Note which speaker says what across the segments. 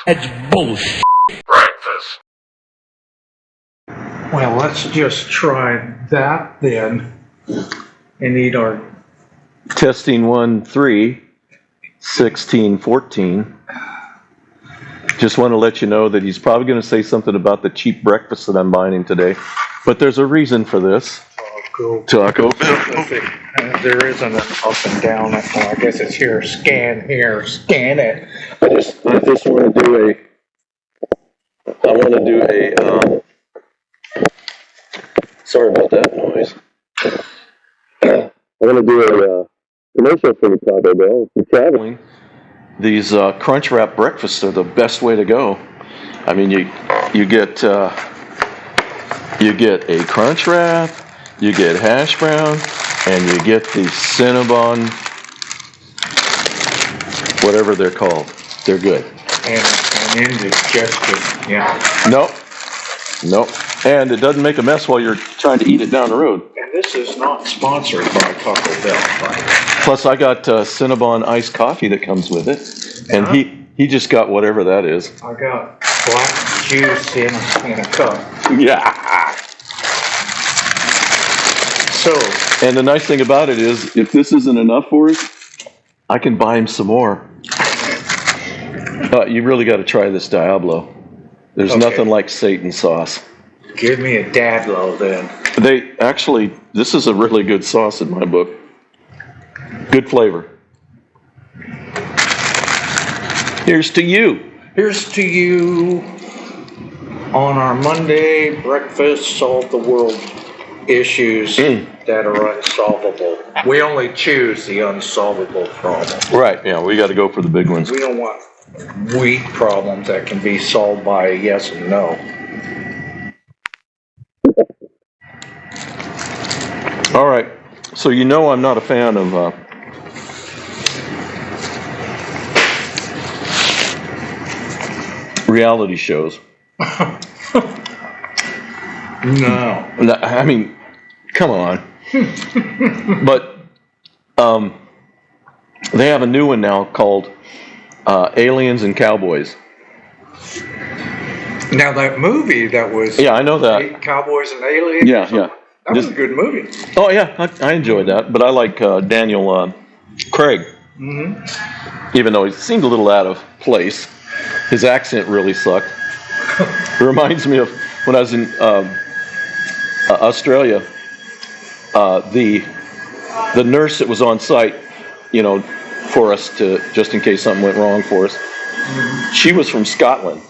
Speaker 1: That's bullshit.
Speaker 2: Breakfast.
Speaker 3: Well, let's just try that then. And eat our
Speaker 4: Testing 1, 3, 16, 14. Just want to let you know that he's probably going to say something about the cheap breakfast that I'm buying him today. But there's a reason for this. Taco Bell.
Speaker 3: There isn't an up and down. Well, I guess it's here, scan it.
Speaker 4: I just want to do a, sorry about that noise. I want to do a commercial for the Taco Bell. If you're traveling, these Crunch Wrap breakfasts are the best way to go. I mean, you get a Crunch Wrap, you get hash brown, and you get the Cinnabon, whatever they're called. They're good.
Speaker 3: And indigestion, yeah.
Speaker 4: Nope. And it doesn't make a mess while you're trying to eat it down the road.
Speaker 3: And this is not sponsored by Taco Bell, right?
Speaker 4: Plus, I got Cinnabon iced coffee that comes with it, and he just got whatever that is.
Speaker 3: I got black juice in a cup.
Speaker 4: Yeah.
Speaker 3: So,
Speaker 4: And the nice thing about it is, if this isn't enough for us, I can buy him some more. You really got to try this Diablo. There's nothing like Satan sauce.
Speaker 3: give me a Dadlo then.
Speaker 4: This is a really good sauce in my book. Good flavor. Here's to you.
Speaker 3: Here's to you on our Monday breakfast, solve the world issues that are unsolvable. We only choose the unsolvable problems.
Speaker 4: Right, yeah, we got to go for the big ones.
Speaker 3: We don't want weak problems that can be solved by a yes and no.
Speaker 4: All right, so you know I'm not a fan of reality shows.
Speaker 3: No.
Speaker 4: I mean, come on. But they have a new one now called Aliens and Cowboys.
Speaker 3: Now that movie that was
Speaker 4: Yeah, I know that.
Speaker 3: Cowboys and Aliens.
Speaker 4: Yeah.
Speaker 3: That was a good movie.
Speaker 4: Oh, yeah, I enjoyed that. But I like Daniel Craig.
Speaker 3: Mm-hmm.
Speaker 4: Even though he seemed a little out of place. His accent really sucked. It reminds me of when I was in Australia. The nurse that was on site, for us to, just in case something went wrong for us, she was from Scotland.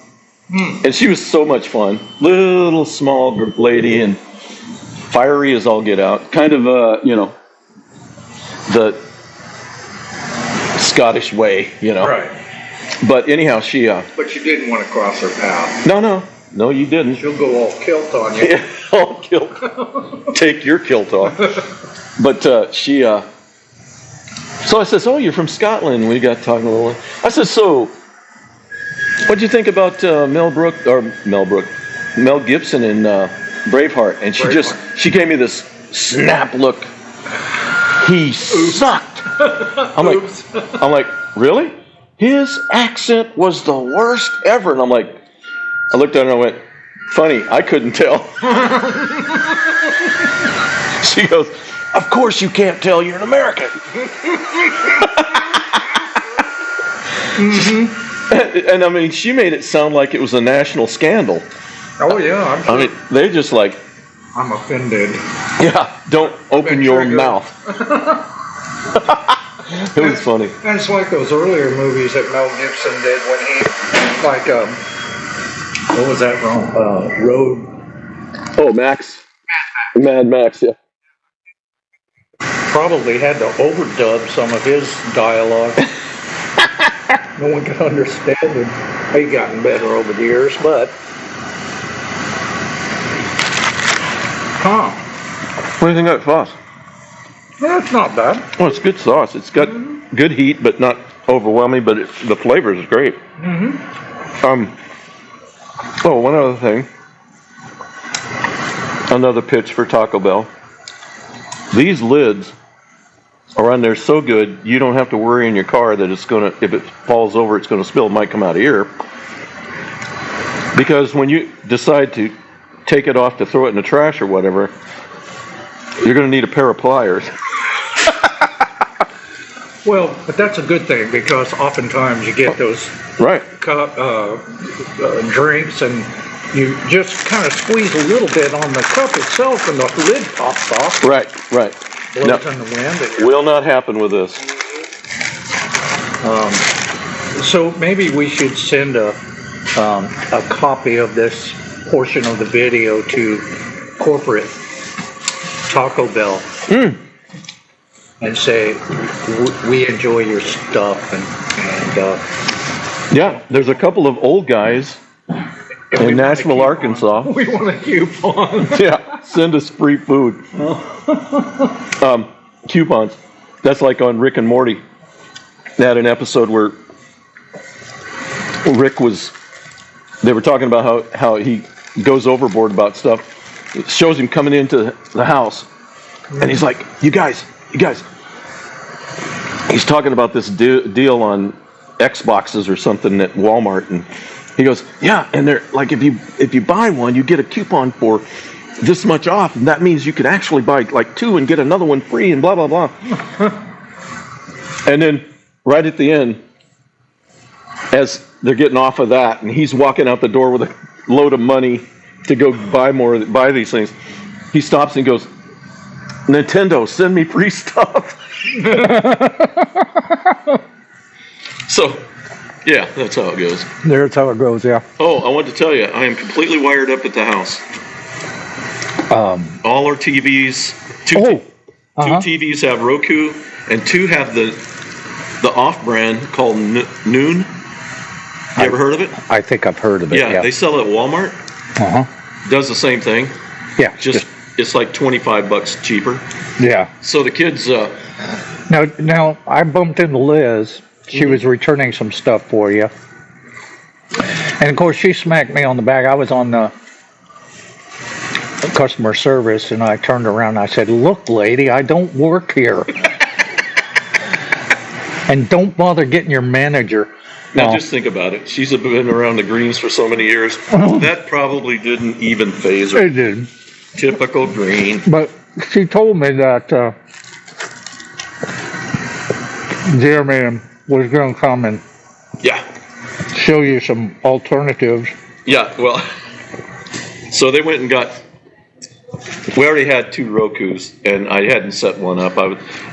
Speaker 4: And she was so much fun. Little small lady and fiery as all get out. Kind of, the Scottish way,
Speaker 3: Right.
Speaker 4: But anyhow, she...
Speaker 3: But you didn't want to cross her path.
Speaker 4: No, you didn't.
Speaker 3: She'll go all kilt on you.
Speaker 4: Yeah, all kilt. Take your kilt off. But she... So I says, oh, you're from Scotland. We got talking a little. I said, so what'd you think about Mel Gibson in Braveheart? And she gave me this snap look. He sucked. I'm like, really? His accent was the worst ever. And I looked at her and I went, funny, I couldn't tell. She goes, of course you can't tell, you're an American.
Speaker 3: Mm-hmm.
Speaker 4: And I mean, she made it sound like it was a national scandal.
Speaker 3: Oh yeah, I'm sure.
Speaker 4: I mean, they just like,
Speaker 3: I'm offended.
Speaker 4: yeah, don't open your mouth. It was funny.
Speaker 3: And it's like those earlier movies that Mel Gibson did when he, what was that wrong? Road.
Speaker 4: Oh, Max. Mad Max, yeah.
Speaker 3: Probably had to overdub some of his dialogue. No one could understand him. He's gotten better over the years, but...
Speaker 4: What do you think of that sauce?
Speaker 3: Yeah, it's not bad.
Speaker 4: Oh, it's good sauce. It's got good heat, but not overwhelming, but the flavor is great.
Speaker 3: Mm-hmm.
Speaker 4: Oh, one other thing. Another pitch for Taco Bell. These lids are on there so good, you don't have to worry in your car that it's going to, if it falls over, it's going to spill. It might come out of here. Because when you decide to take it off to throw it in the trash or whatever, you're going to need a pair of pliers.
Speaker 3: Well, but that's a good thing because oftentimes you get those
Speaker 4: Right.
Speaker 3: drinks and you just kind of squeeze a little bit on the cup itself and the lid pops off.
Speaker 4: Right.
Speaker 3: Blows
Speaker 4: No,
Speaker 3: in the wind. And
Speaker 4: will not happen with this.
Speaker 3: so maybe we should send a copy of this portion of the video to corporate Taco Bell. And say, we enjoy your stuff, and
Speaker 4: Yeah, there's a couple of old guys in Nashville, Arkansas.
Speaker 3: we want a coupon.
Speaker 4: Yeah, send us free food. Coupons. That's like on Rick and Morty. They had an episode where they were talking about how he goes overboard about stuff. It shows him coming into the house, and he's like, you guys. He's talking about this deal on Xboxes or something at Walmart, and he goes, yeah, and they're like, if you buy one, you get a coupon for this much off, and that means you could actually buy like 2 and get another one free, and blah blah blah. And then right at the end, as they're getting off of that, and he's walking out the door with a load of money to go buy these things, he stops and goes, Nintendo, send me free stuff. So, yeah, that's how it goes.
Speaker 1: There's how it goes, yeah.
Speaker 4: Oh, I wanted to tell you, I am completely wired up at the house. All our TVs, two TVs have Roku, and 2 have the off-brand called Noon. You ever heard of it?
Speaker 1: I think I've heard of it,
Speaker 4: Yeah, they sell it at Walmart. Does the same thing.
Speaker 1: Yeah.
Speaker 4: Just it's like $25 cheaper.
Speaker 1: Yeah.
Speaker 4: So the kids.
Speaker 1: Now, I bumped into Liz. She was returning some stuff for you. And of course, she smacked me on the back. I was on the customer service, and I turned around and I said, look, lady, I don't work here. And don't bother getting your manager.
Speaker 4: Now just think about it. She's been around the greens for so many years. That probably didn't even faze her.
Speaker 1: It did.
Speaker 4: Typical green.
Speaker 1: But she told me that Jeremy was going to come and show you some alternatives.
Speaker 4: Yeah, well, so they went and we already had 2 Rokus, and I hadn't set one up.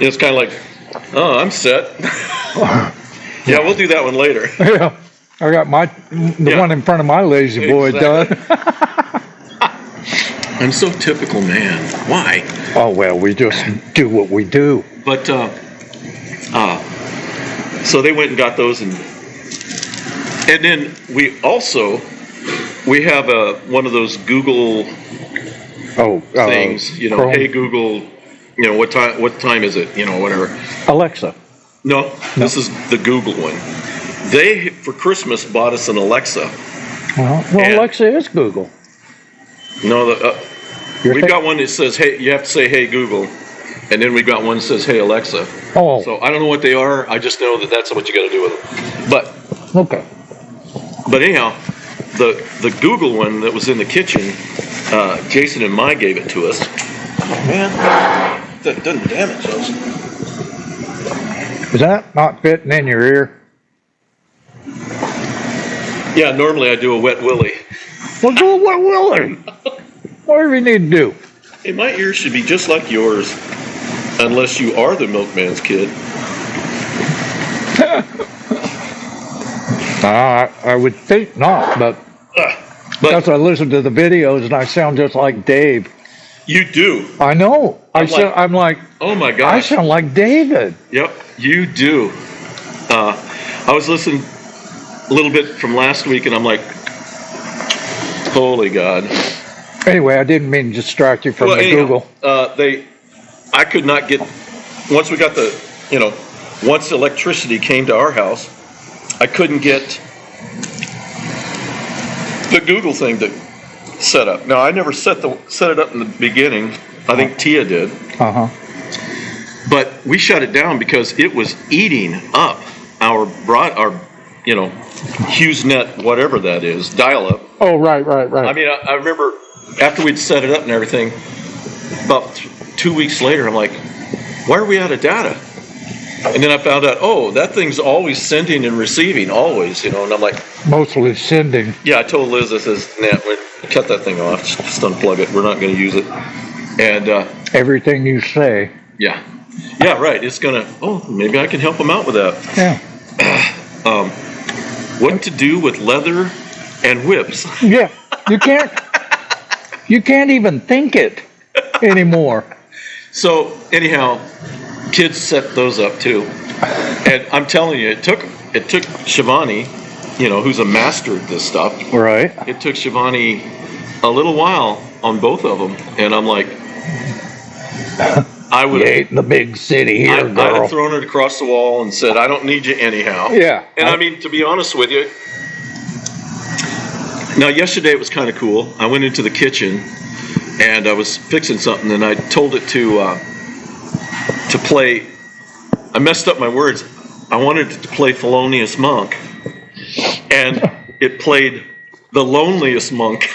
Speaker 4: It's kind of like, oh, I'm set. Yeah, we'll do that one later.
Speaker 1: Yeah, I got the one in front of my lazy boy done.
Speaker 4: I'm so typical, man. Why?
Speaker 1: Oh, well, we just do what we do.
Speaker 4: But, so they went and got those, and then we have one of those Google things,
Speaker 1: Chrome.
Speaker 4: Hey Google, what time is it, whatever.
Speaker 1: Alexa.
Speaker 4: No, this is the Google one. They, for Christmas, bought us an Alexa.
Speaker 1: Well, Alexa is Google.
Speaker 4: No, we've got one that says, hey, you have to say, hey Google, and then we got one that says, hey Alexa.
Speaker 1: Oh.
Speaker 4: So I don't know what they are. I just know that that's what you got to do with them.
Speaker 1: Okay.
Speaker 4: But anyhow, the Google one that was in the kitchen, Jason and Mai gave it to us. Oh man, that doesn't damage us.
Speaker 1: Is that not fitting in your ear?
Speaker 4: Yeah, normally I do a wet willy.
Speaker 1: Well, do what will it? Whatever you need to do.
Speaker 4: Hey, my ears should be just like yours, unless you are the milkman's kid.
Speaker 1: I would think not, but as I listen to the videos and I sound just like Dave.
Speaker 4: You do.
Speaker 1: I know.
Speaker 4: I'm like, oh my gosh.
Speaker 1: I sound like David.
Speaker 4: Yep, you do. I was listening a little bit from last week, and I'm like, holy God.
Speaker 1: Anyway, I didn't mean to distract you from Google.
Speaker 4: I could not get, once we got once electricity came to our house, I couldn't get the Google thing to set up. Now, I never set it up in the beginning. I think Tia did. but we shut it down because it was eating up our HughesNet, whatever that is, dial-up.
Speaker 1: Oh, right.
Speaker 4: I mean, I remember after we'd set it up and everything, about 2 weeks later, I'm like, why are we out of data? And then I found out, that thing's always sending and receiving, always, and I'm like,
Speaker 1: Mostly sending.
Speaker 4: yeah, I told Liz, I says, nah, cut that thing off, just unplug it, we're not going to use it. And
Speaker 1: Everything you say.
Speaker 4: yeah, right, it's going to, maybe I can help them out with that.
Speaker 1: Yeah.
Speaker 4: What to do with leather and whips.
Speaker 1: Yeah. You can't even think it anymore.
Speaker 4: So anyhow, kids set those up too, and I'm telling you, it took Shivani, who's a master at this stuff.
Speaker 1: Right.
Speaker 4: It took Shivani a little while on both of them, and I'm like, I would
Speaker 1: You ain't in the big city here,
Speaker 4: I'd
Speaker 1: girl.
Speaker 4: have thrown it across the wall and said, I don't need you anyhow.
Speaker 1: Yeah.
Speaker 4: And I mean, to be honest with you, now yesterday it was kind of cool. I went into the kitchen and I was fixing something, and I told it to play. I messed up my words. I wanted it to play Thelonious Monk, and it played The Loneliest Monk,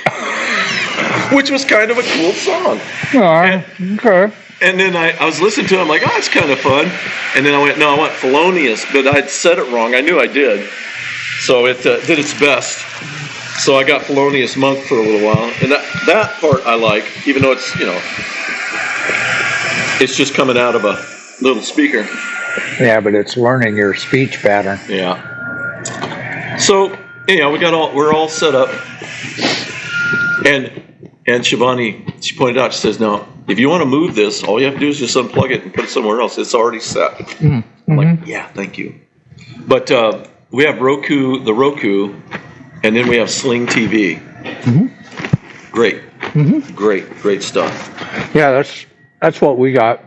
Speaker 4: which was kind of a cool song.
Speaker 1: All right. Okay.
Speaker 4: And then I was listening to it, I'm like, it's kind of fun. And then I went, no, I want Thelonious, but I'd said it wrong. I knew I did. So it did its best. So I got Thelonious Monk for a little while. And that part I like, even though it's, it's just coming out of a little speaker.
Speaker 1: Yeah, but it's learning your speech pattern.
Speaker 4: Yeah. So, we're all set up. And Shivani, she pointed out, she says, now, if you want to move this, all you have to do is just unplug it and put it somewhere else. It's already set.
Speaker 1: Mm-hmm.
Speaker 4: I'm like, yeah, thank you. But we have the Roku, and then we have Sling TV.
Speaker 1: Mm-hmm.
Speaker 4: Great.
Speaker 1: Mm-hmm.
Speaker 4: Great stuff.
Speaker 1: Yeah, that's what we got.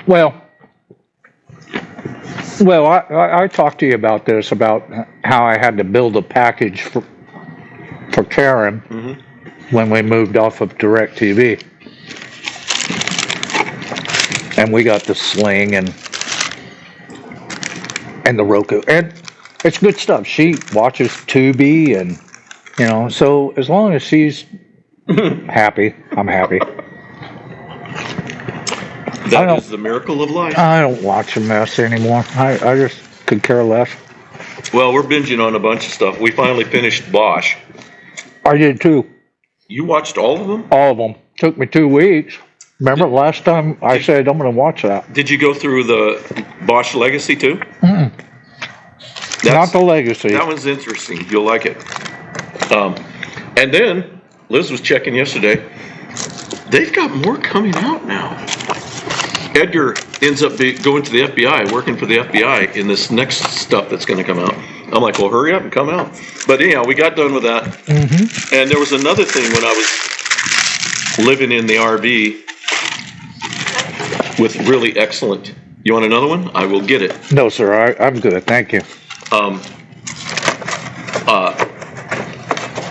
Speaker 1: Well, I talked to you about this, about how I had to build a package for Karen when we moved off of DirecTV. And we got the Sling and the Roku. And it's good stuff. She watches Tubi and, so as long as she's happy, I'm happy.
Speaker 4: That is the miracle of life.
Speaker 1: I don't watch a mess anymore. I just could care less.
Speaker 4: Well, we're binging on a bunch of stuff. We finally finished Bosch.
Speaker 1: I did too.
Speaker 4: You watched all of them?
Speaker 1: All of them. Took me 2 weeks. Remember last time I said I'm going to watch that?
Speaker 4: Did you go through the Bosch Legacy too?
Speaker 1: Mm-mm. Not the Legacy.
Speaker 4: That one's interesting. You'll like it. And then Liz was checking yesterday. They've got more coming out now. Edgar ends up going to the FBI, working for the FBI in this next stuff that's going to come out. I'm like, well, hurry up and come out. But anyhow, we got done with that. Mm-hmm. And there was another thing when I was living in the RV with really excellent. You want another one? I will get it.
Speaker 1: No, sir. I'm good. Thank you.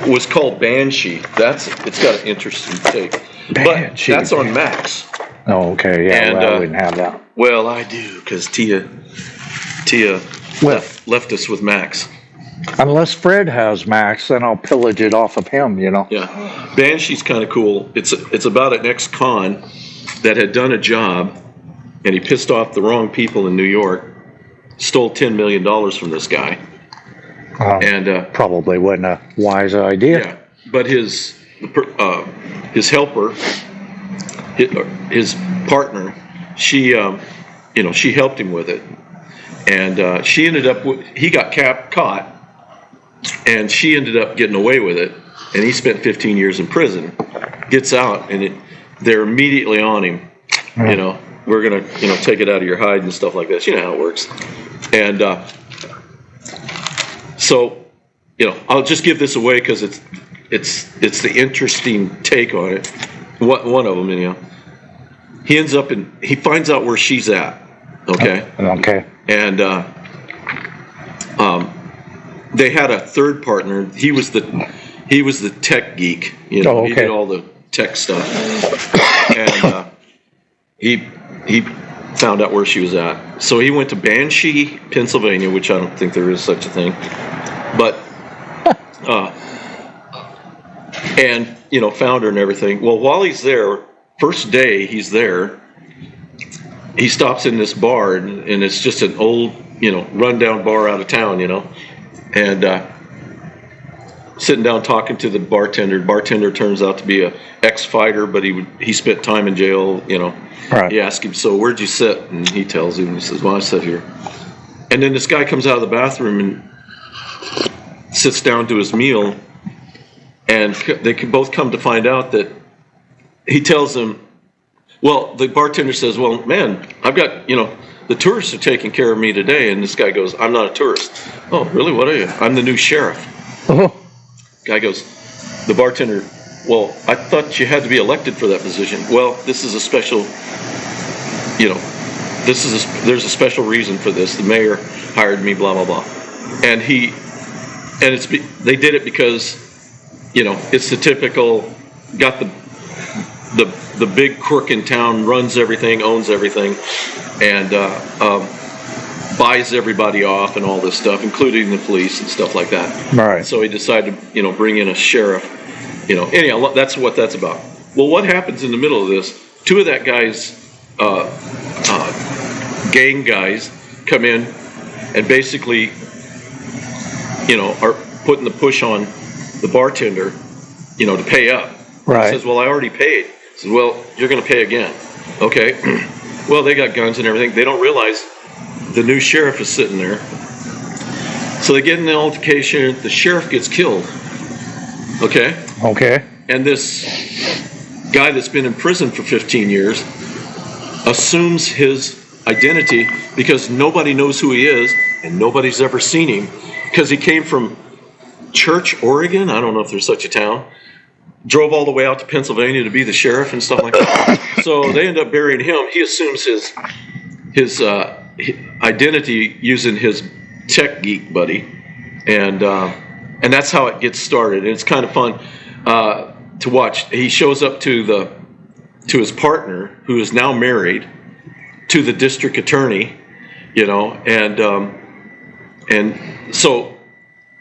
Speaker 4: Was called Banshee. It's got an interesting take.
Speaker 1: Banshee.
Speaker 4: But that's on Max.
Speaker 1: Oh, okay. Yeah,
Speaker 4: And,
Speaker 1: I wouldn't have that.
Speaker 4: Well, I do, because Tia left us with Max.
Speaker 1: Unless Fred has Max, then I'll pillage it off of him,
Speaker 4: Yeah. Banshee's kind of cool. It's about an ex-con that had done a job, and he pissed off the wrong people in New York, stole $10 million from this guy. And
Speaker 1: probably wasn't a wise idea.
Speaker 4: Yeah, but his helper, his partner, she helped him with it, and she ended up he got caught, and she ended up getting away with it, and he spent 15 years in prison, gets out, and they're immediately on him.
Speaker 1: Yeah.
Speaker 4: We're gonna take it out of your hide and stuff like this. You know how it works, and so I'll just give this away because it's the interesting take on it. One of them, he ends up he finds out where she's at. Okay.
Speaker 1: Okay.
Speaker 4: And they had a third partner. He was the tech geek. He did all the tech stuff. And he found out where she was at. So he went to Banshee, Pennsylvania, which I don't think there is such a thing, but and found her and everything. Well, while he's there, first day he's there, he stops in this bar, and it's just an old, rundown bar out of town, and sitting down talking to the bartender. Bartender turns out to be a ex-fighter, but he spent time in jail,
Speaker 1: Right.
Speaker 4: He asks him, so where'd you sit? And he tells him, he says, well, I sit here. And then this guy comes out of the bathroom and sits down to his meal, and they can both come to find out that he tells them, well, the bartender says, well, man, I've got, the tourists are taking care of me today. And this guy goes, I'm not a tourist. Oh, really? What are you? I'm the new sheriff.
Speaker 1: Oh,
Speaker 4: Guy goes, the bartender, well, I thought you had to be elected for that position. Well, this is a special, there's a special reason for this. The mayor hired me, blah, blah, blah. And they did it because, it's the typical, got the big crook in town, runs everything, owns everything, and buys everybody off and all this stuff, including the police and stuff like that.
Speaker 1: right.
Speaker 4: So he decided to, bring in a sheriff. Anyhow, that's what that's about. Well, what happens in the middle of this? Two of that guy's gang guys come in and basically, are putting the push on the bartender, to pay up.
Speaker 1: Right.
Speaker 4: He says, well, I already paid. He says, well, you're going to pay again. Okay. Well, they got guns and everything. They don't realize the new sheriff is sitting there. So they get in the altercation. The sheriff gets killed. Okay.
Speaker 1: Okay.
Speaker 4: And this guy that's been in prison for 15 years assumes his identity because nobody knows who he is and nobody's ever seen him because he came from Church, Oregon. I don't know if there's such a town. Drove all the way out to Pennsylvania to be the sheriff and stuff like that. So they end up burying him. He assumes his identity using his tech geek buddy, and that's how it gets started. And it's kind of fun to watch. He shows up to his partner, who is now married, to the district attorney, and so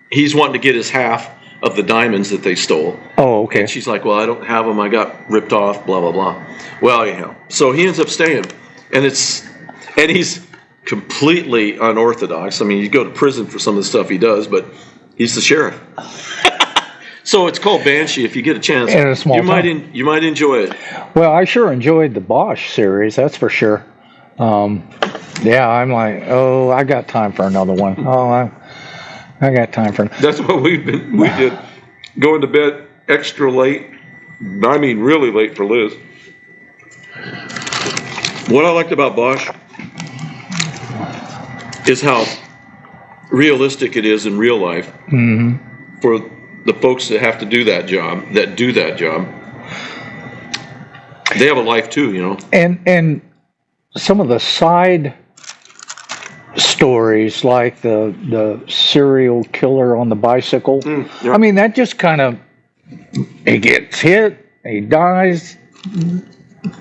Speaker 4: he's wanting to get his half of the diamonds that they stole.
Speaker 1: Oh, okay.
Speaker 4: And she's like, well, I don't have them. I got ripped off, blah, blah, blah. Well, anyhow, so he ends up staying. And he's completely unorthodox. I mean, you go to prison for some of the stuff he does, but he's the sheriff. So it's called Banshee. If you get a chance,
Speaker 1: In a small town.
Speaker 4: You might enjoy it.
Speaker 1: Well, I sure enjoyed the Bosch series, that's for sure. Yeah, I'm like, oh, I got time for another one. Oh, I got time for.
Speaker 4: That's what we did. Going to bed extra late. I mean, really late for Liz. What I liked about Bosch is how realistic it is in real life for the folks that have to do that job, They have a life too,
Speaker 1: And some of the side stories, like the serial killer on the bicycle.
Speaker 4: Yeah.
Speaker 1: I mean, that just kind of, he gets hit, he dies,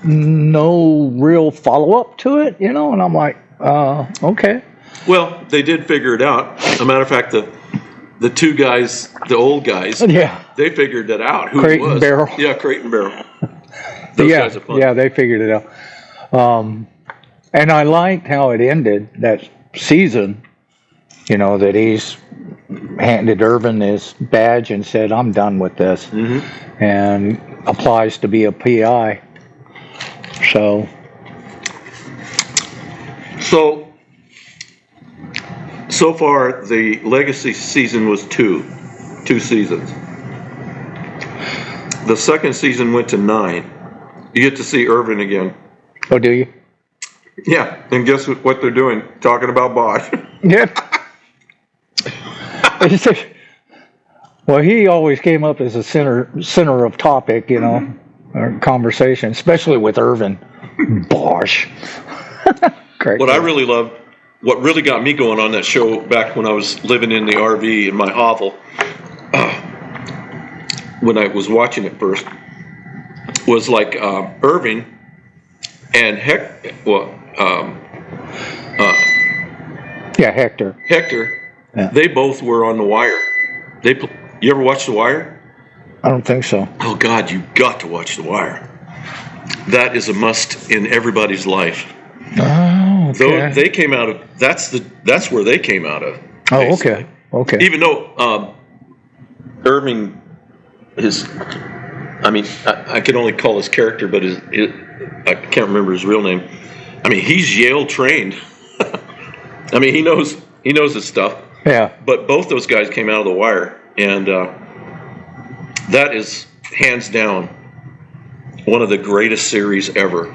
Speaker 1: no real follow-up to it, and I'm like, okay.
Speaker 4: Well, they did figure it out. As a matter of fact, the two guys, the old guys,
Speaker 1: Yeah.
Speaker 4: they figured it out. Who
Speaker 1: Crate
Speaker 4: it was.
Speaker 1: and Barrel.
Speaker 4: Yeah, Crate and Barrel. Those
Speaker 1: Yeah,
Speaker 4: guys are fun.
Speaker 1: yeah, they figured it out. And I liked how it ended, that season, that he's handed Irvin his badge and said, I'm done with this, and applies to be a PI.
Speaker 4: So far, the Legacy season was two seasons. The second season went to 9. You get to see Irvin again.
Speaker 1: Oh, do you?
Speaker 4: Yeah, and guess what they're doing? Talking about Bosch.
Speaker 1: Yeah. Well, he always came up as a center of topic, or conversation, especially with Irvin. Bosch. Great.
Speaker 4: What I really loved, what really got me going on that show back when I was living in the RV in my hovel, when I was watching it first, was like Irving and
Speaker 1: Yeah, Hector.
Speaker 4: Hector,
Speaker 1: Yeah.
Speaker 4: they both were on The Wire. You ever watch The Wire?
Speaker 1: I don't think so.
Speaker 4: Oh God, you got to watch The Wire. That is a must in everybody's life.
Speaker 1: Oh,
Speaker 4: Though
Speaker 1: okay.
Speaker 4: they came out of that's where they came out of.
Speaker 1: Oh,
Speaker 4: basically.
Speaker 1: okay. Okay.
Speaker 4: Even though Irving I can only call his character, but I can't remember his real name. I mean, he's Yale trained. I mean, he knows his stuff.
Speaker 1: Yeah.
Speaker 4: But both those guys came out of The Wire, and that is hands down one of the greatest series ever.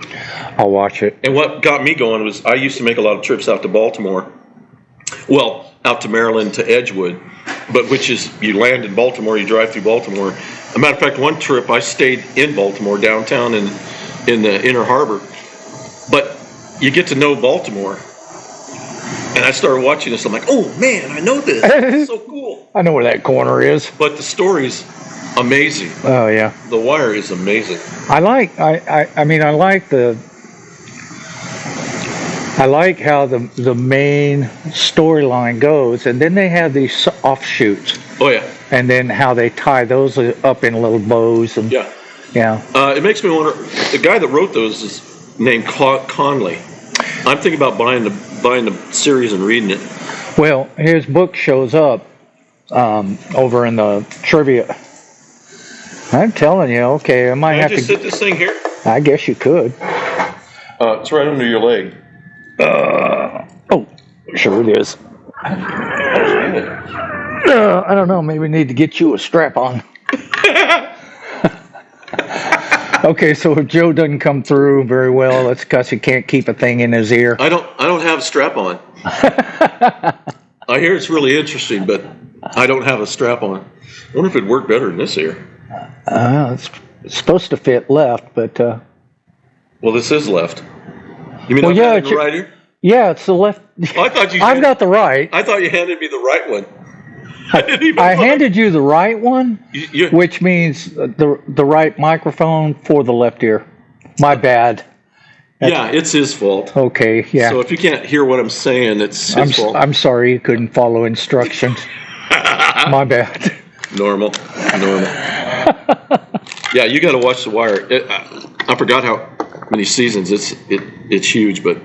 Speaker 1: I'll watch it.
Speaker 4: And what got me going was I used to make a lot of trips out to Baltimore. Well, out to Maryland to Edgewood, but which is you land in Baltimore, you drive through Baltimore. As a matter of fact, one trip I stayed in Baltimore, downtown in the Inner Harbor. But you get to know Baltimore. And I started watching this. I'm like, oh man, I know this. It's so cool.
Speaker 1: I know where that corner is.
Speaker 4: But the story's amazing.
Speaker 1: Oh yeah.
Speaker 4: The Wire is amazing.
Speaker 1: I like how the main storyline goes, and then they have these offshoots,
Speaker 4: Oh yeah,
Speaker 1: and then how they tie those up in little bows and
Speaker 4: yeah.
Speaker 1: yeah.
Speaker 4: It makes me wonder. The guy that wrote those is named Conley. I'm thinking about buying the series and reading it.
Speaker 1: Well, his book shows up over in the trivia. I'm telling you, okay, I might
Speaker 4: Can I
Speaker 1: have
Speaker 4: just
Speaker 1: to.
Speaker 4: sit this thing here?
Speaker 1: I guess you could.
Speaker 4: It's right under your leg.
Speaker 1: Oh, sure it is. I don't know. Maybe we need to get you a strap on. Okay, so if Joe doesn't come through very well, it's because he can't keep a thing in his ear.
Speaker 4: I don't have a strap on. I hear it's really interesting, but I don't have a strap on. I wonder if it'd work better in this ear.
Speaker 1: It's supposed to fit left, but
Speaker 4: Well, this is left. You mean
Speaker 1: Well,
Speaker 4: I'm
Speaker 1: yeah,
Speaker 4: handing the right ear?
Speaker 1: yeah, it's the left.
Speaker 4: I thought you.
Speaker 1: I've got the right.
Speaker 4: I thought you handed me the right one. I didn't even.
Speaker 1: I handed you the right one,
Speaker 4: You,
Speaker 1: which means the right microphone for the left ear. My bad.
Speaker 4: yeah, it's his fault.
Speaker 1: Okay, yeah.
Speaker 4: So if you can't hear what I'm saying, it's his fault.
Speaker 1: I'm sorry you couldn't follow instructions. My bad.
Speaker 4: Normal. Yeah, you got to watch The Wire. I forgot how many seasons. It's huge, but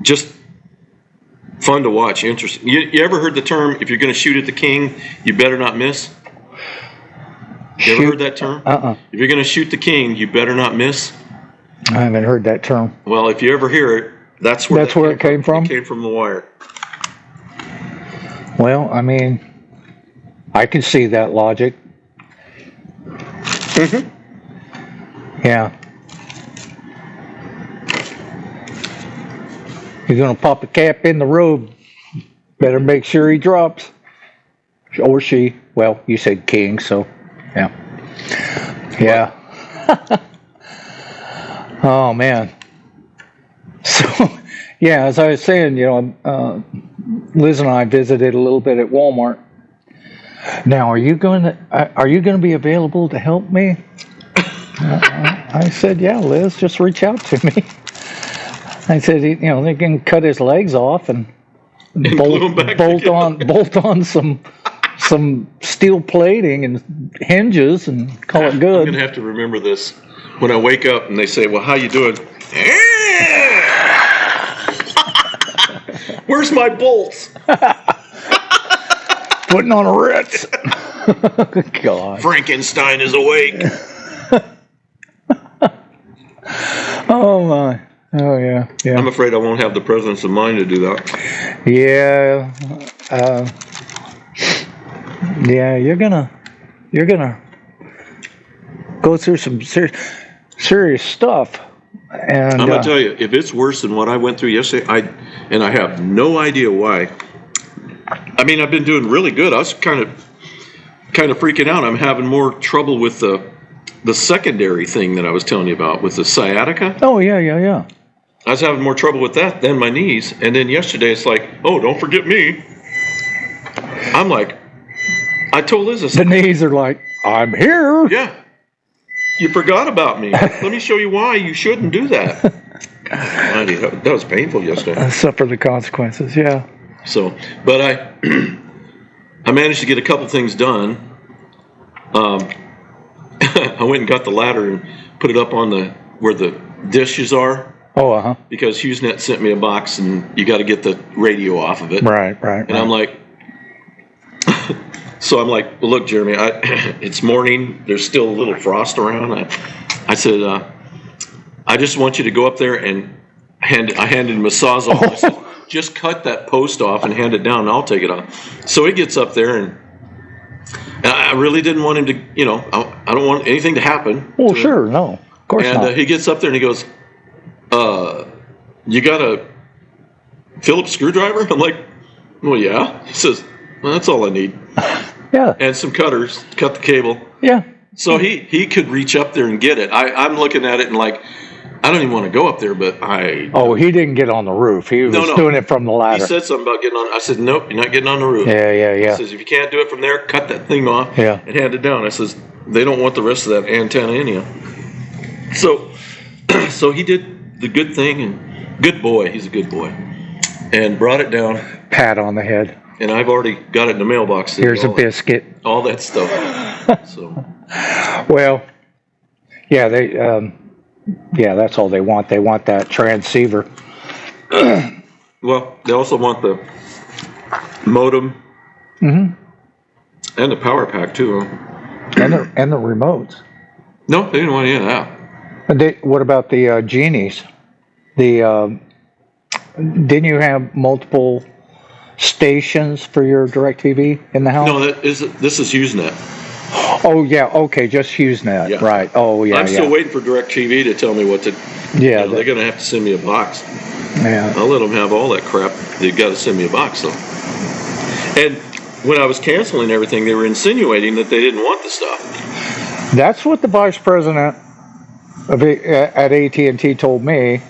Speaker 4: just fun to watch. Interesting. You ever heard the term? If you're going to shoot at the king, you better not miss. You ever heard that term? If you're going to shoot the king, you better not miss.
Speaker 1: I haven't heard that term.
Speaker 4: Well, if you ever hear it, that's where
Speaker 1: it came from.
Speaker 4: It came from The Wire.
Speaker 1: Well, I mean, I can see that logic.
Speaker 4: Mm-hmm.
Speaker 1: Yeah. You're gonna pop a cap in the robe. Better make sure he drops. Or she. Well, you said king, so yeah. Yeah. Oh man. So yeah, as I was saying, Liz and I visited a little bit at Walmart. Now, are you going to be available to help me? I said, yeah, Liz, just reach out to me. I said, they can cut his legs off and
Speaker 4: glue 'em back
Speaker 1: bolt on some steel plating and hinges and call it
Speaker 4: I'm
Speaker 1: good.
Speaker 4: gonna have to remember this when I wake up and they say, "Well, how you doing?" Where's my bolts?
Speaker 1: Putting on a Ritz. God.
Speaker 4: Frankenstein is awake.
Speaker 1: Oh my. Oh yeah. Yeah.
Speaker 4: I'm afraid I won't have the presence of mind to do that.
Speaker 1: Yeah. Yeah. You're gonna go through some serious stuff. And
Speaker 4: I'm gonna tell you, if it's worse than what I went through yesterday, I have no idea why. I mean, I've been doing really good. I was kind of freaking out. I'm having more trouble with the secondary thing that I was telling you about with the sciatica.
Speaker 1: Oh yeah.
Speaker 4: I was having more trouble with that than my knees. And then yesterday, it's like, oh, don't forget me. I'm like, I told Liz, I
Speaker 1: The
Speaker 4: said,
Speaker 1: knees are like, I'm here.
Speaker 4: yeah, you forgot about me. Let me show you why you shouldn't do that. Mighty, that was painful yesterday.
Speaker 1: Suffer the consequences. Yeah.
Speaker 4: So, but I managed to get a couple things done. I went and got the ladder and put it up on where the dishes are,
Speaker 1: Oh,
Speaker 4: because HughesNet sent me a box and you got to get the radio off of it.
Speaker 1: Right.
Speaker 4: And I'm like, so I'm like, well, look, Jeremy, it's morning. There's still a little frost around. I said, I just want you to go up there and I handed him a Sawzall. I said, just cut that post off and hand it down, and I'll take it off. So he gets up there, and I really didn't want him to, I don't want anything to happen.
Speaker 1: Well, sure, no, of course
Speaker 4: And
Speaker 1: not.
Speaker 4: he gets up there and he goes, you got a Phillips screwdriver? I'm like, well, yeah. He says, well, that's all I need.
Speaker 1: Yeah.
Speaker 4: And some cutters, cut the cable.
Speaker 1: Yeah.
Speaker 4: So he could reach up there and get it. I'm looking at it and like, I don't even want to go up there, but
Speaker 1: Oh, he didn't get on the roof. He was
Speaker 4: No.
Speaker 1: doing it from the
Speaker 4: he
Speaker 1: ladder.
Speaker 4: said something about getting on. I said, nope, you're not getting on the roof.
Speaker 1: Yeah.
Speaker 4: He says, if you can't do it from there, cut that thing off
Speaker 1: Yeah.
Speaker 4: and hand it down. I says, they don't want the rest of that antenna in you. So he did the good thing, and good boy, he's a good boy, and brought it down.
Speaker 1: Pat on the head.
Speaker 4: And I've already got it in the mailbox.
Speaker 1: Here's a
Speaker 4: all
Speaker 1: biscuit.
Speaker 4: all that stuff. So
Speaker 1: Well, yeah, they, that's all they want. They want that transceiver.
Speaker 4: well, they also want the modem
Speaker 1: Mm-hmm.
Speaker 4: and the power pack too.
Speaker 1: And the remotes.
Speaker 4: No, they didn't want any of that.
Speaker 1: And what about the genies? Didn't you have multiple stations for your DirecTV in the house?
Speaker 4: No, this is HughesNet.
Speaker 1: Oh yeah, okay, just HughesNet,
Speaker 4: Yeah.
Speaker 1: right? Oh yeah,
Speaker 4: I'm still waiting for DirecTV to tell me what to.
Speaker 1: Yeah,
Speaker 4: they're going to have to send me a box.
Speaker 1: yeah.
Speaker 4: I'll let them have all that crap. They've got to send me a box though. And when I was canceling everything, they were insinuating that they didn't want the stuff.
Speaker 1: That's what the vice president at AT&T told me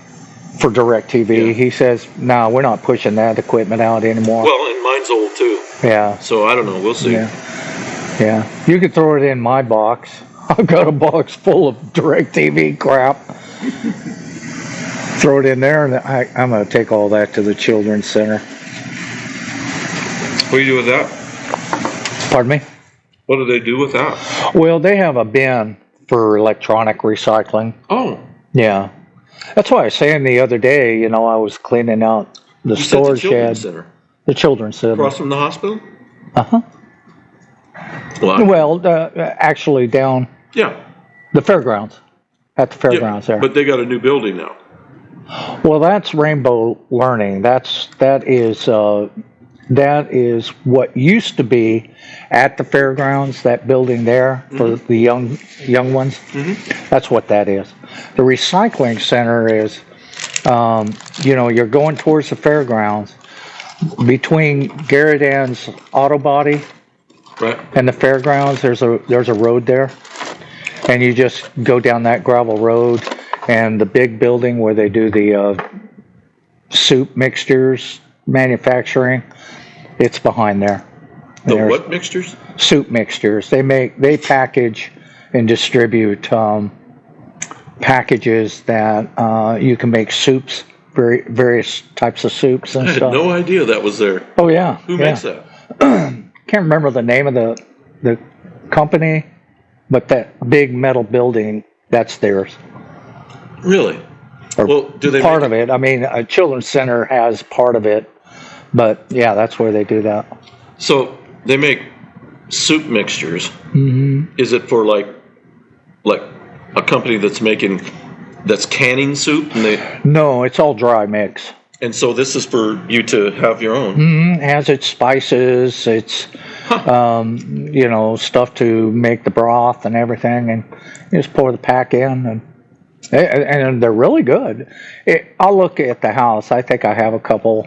Speaker 1: for DirecTV.
Speaker 4: Yeah.
Speaker 1: He says, "No, we're not pushing that equipment out anymore."
Speaker 4: Well, and mine's old too,
Speaker 1: Yeah,
Speaker 4: so I don't know. We'll see.
Speaker 1: yeah. You could throw it in my box. I've got a box full of DirecTV crap. Throw it in there, and I'm going to take all that to the children's center.
Speaker 4: What do you do with that?
Speaker 1: Pardon me?
Speaker 4: What do they do with that?
Speaker 1: Well, they have a bin for electronic recycling.
Speaker 4: Oh,
Speaker 1: Yeah. That's why I was saying the other day, I was cleaning out the
Speaker 4: you said the
Speaker 1: storage
Speaker 4: children's
Speaker 1: shed.
Speaker 4: center
Speaker 1: The children's center.
Speaker 4: across from the hospital.
Speaker 1: Uh-huh.
Speaker 4: Well,
Speaker 1: Well, actually down
Speaker 4: yeah,
Speaker 1: the fairgrounds. At the fairgrounds there.
Speaker 4: but they got a new building now.
Speaker 1: Well, that's Rainbow Learning. That is what used to be at the fairgrounds, that building there for the young ones.
Speaker 4: Mm-hmm.
Speaker 1: That's what that is. The recycling center is, you're going towards the fairgrounds. Between Garrett's Auto Body
Speaker 4: Right.
Speaker 1: and the fairgrounds, there's a road there, and you just go down that gravel road, and the big building where they do the soup mixtures manufacturing, it's behind there. And
Speaker 4: The
Speaker 1: there's
Speaker 4: what mixtures?
Speaker 1: soup mixtures. They package and distribute packages that you can make soups, various types of soups and
Speaker 4: I had
Speaker 1: stuff.
Speaker 4: no idea that was there.
Speaker 1: Oh yeah.
Speaker 4: Who
Speaker 1: yeah.
Speaker 4: makes that?
Speaker 1: Can't remember the name of the company, but that big metal building, that's theirs.
Speaker 4: Really?
Speaker 1: Or
Speaker 4: Well, do they
Speaker 1: part
Speaker 4: make
Speaker 1: of it. I mean, a children's center has part of it, but yeah, that's where they do that.
Speaker 4: So they make soup mixtures.
Speaker 1: Mm-hmm.
Speaker 4: Is it for like a company that's canning soup, and
Speaker 1: No, it's all dry mix.
Speaker 4: so this is for you to have your own.
Speaker 1: It has its spices, its stuff to make the broth and everything, and you just pour the pack in, and they're really good. I'll look at the house. I think I have a couple.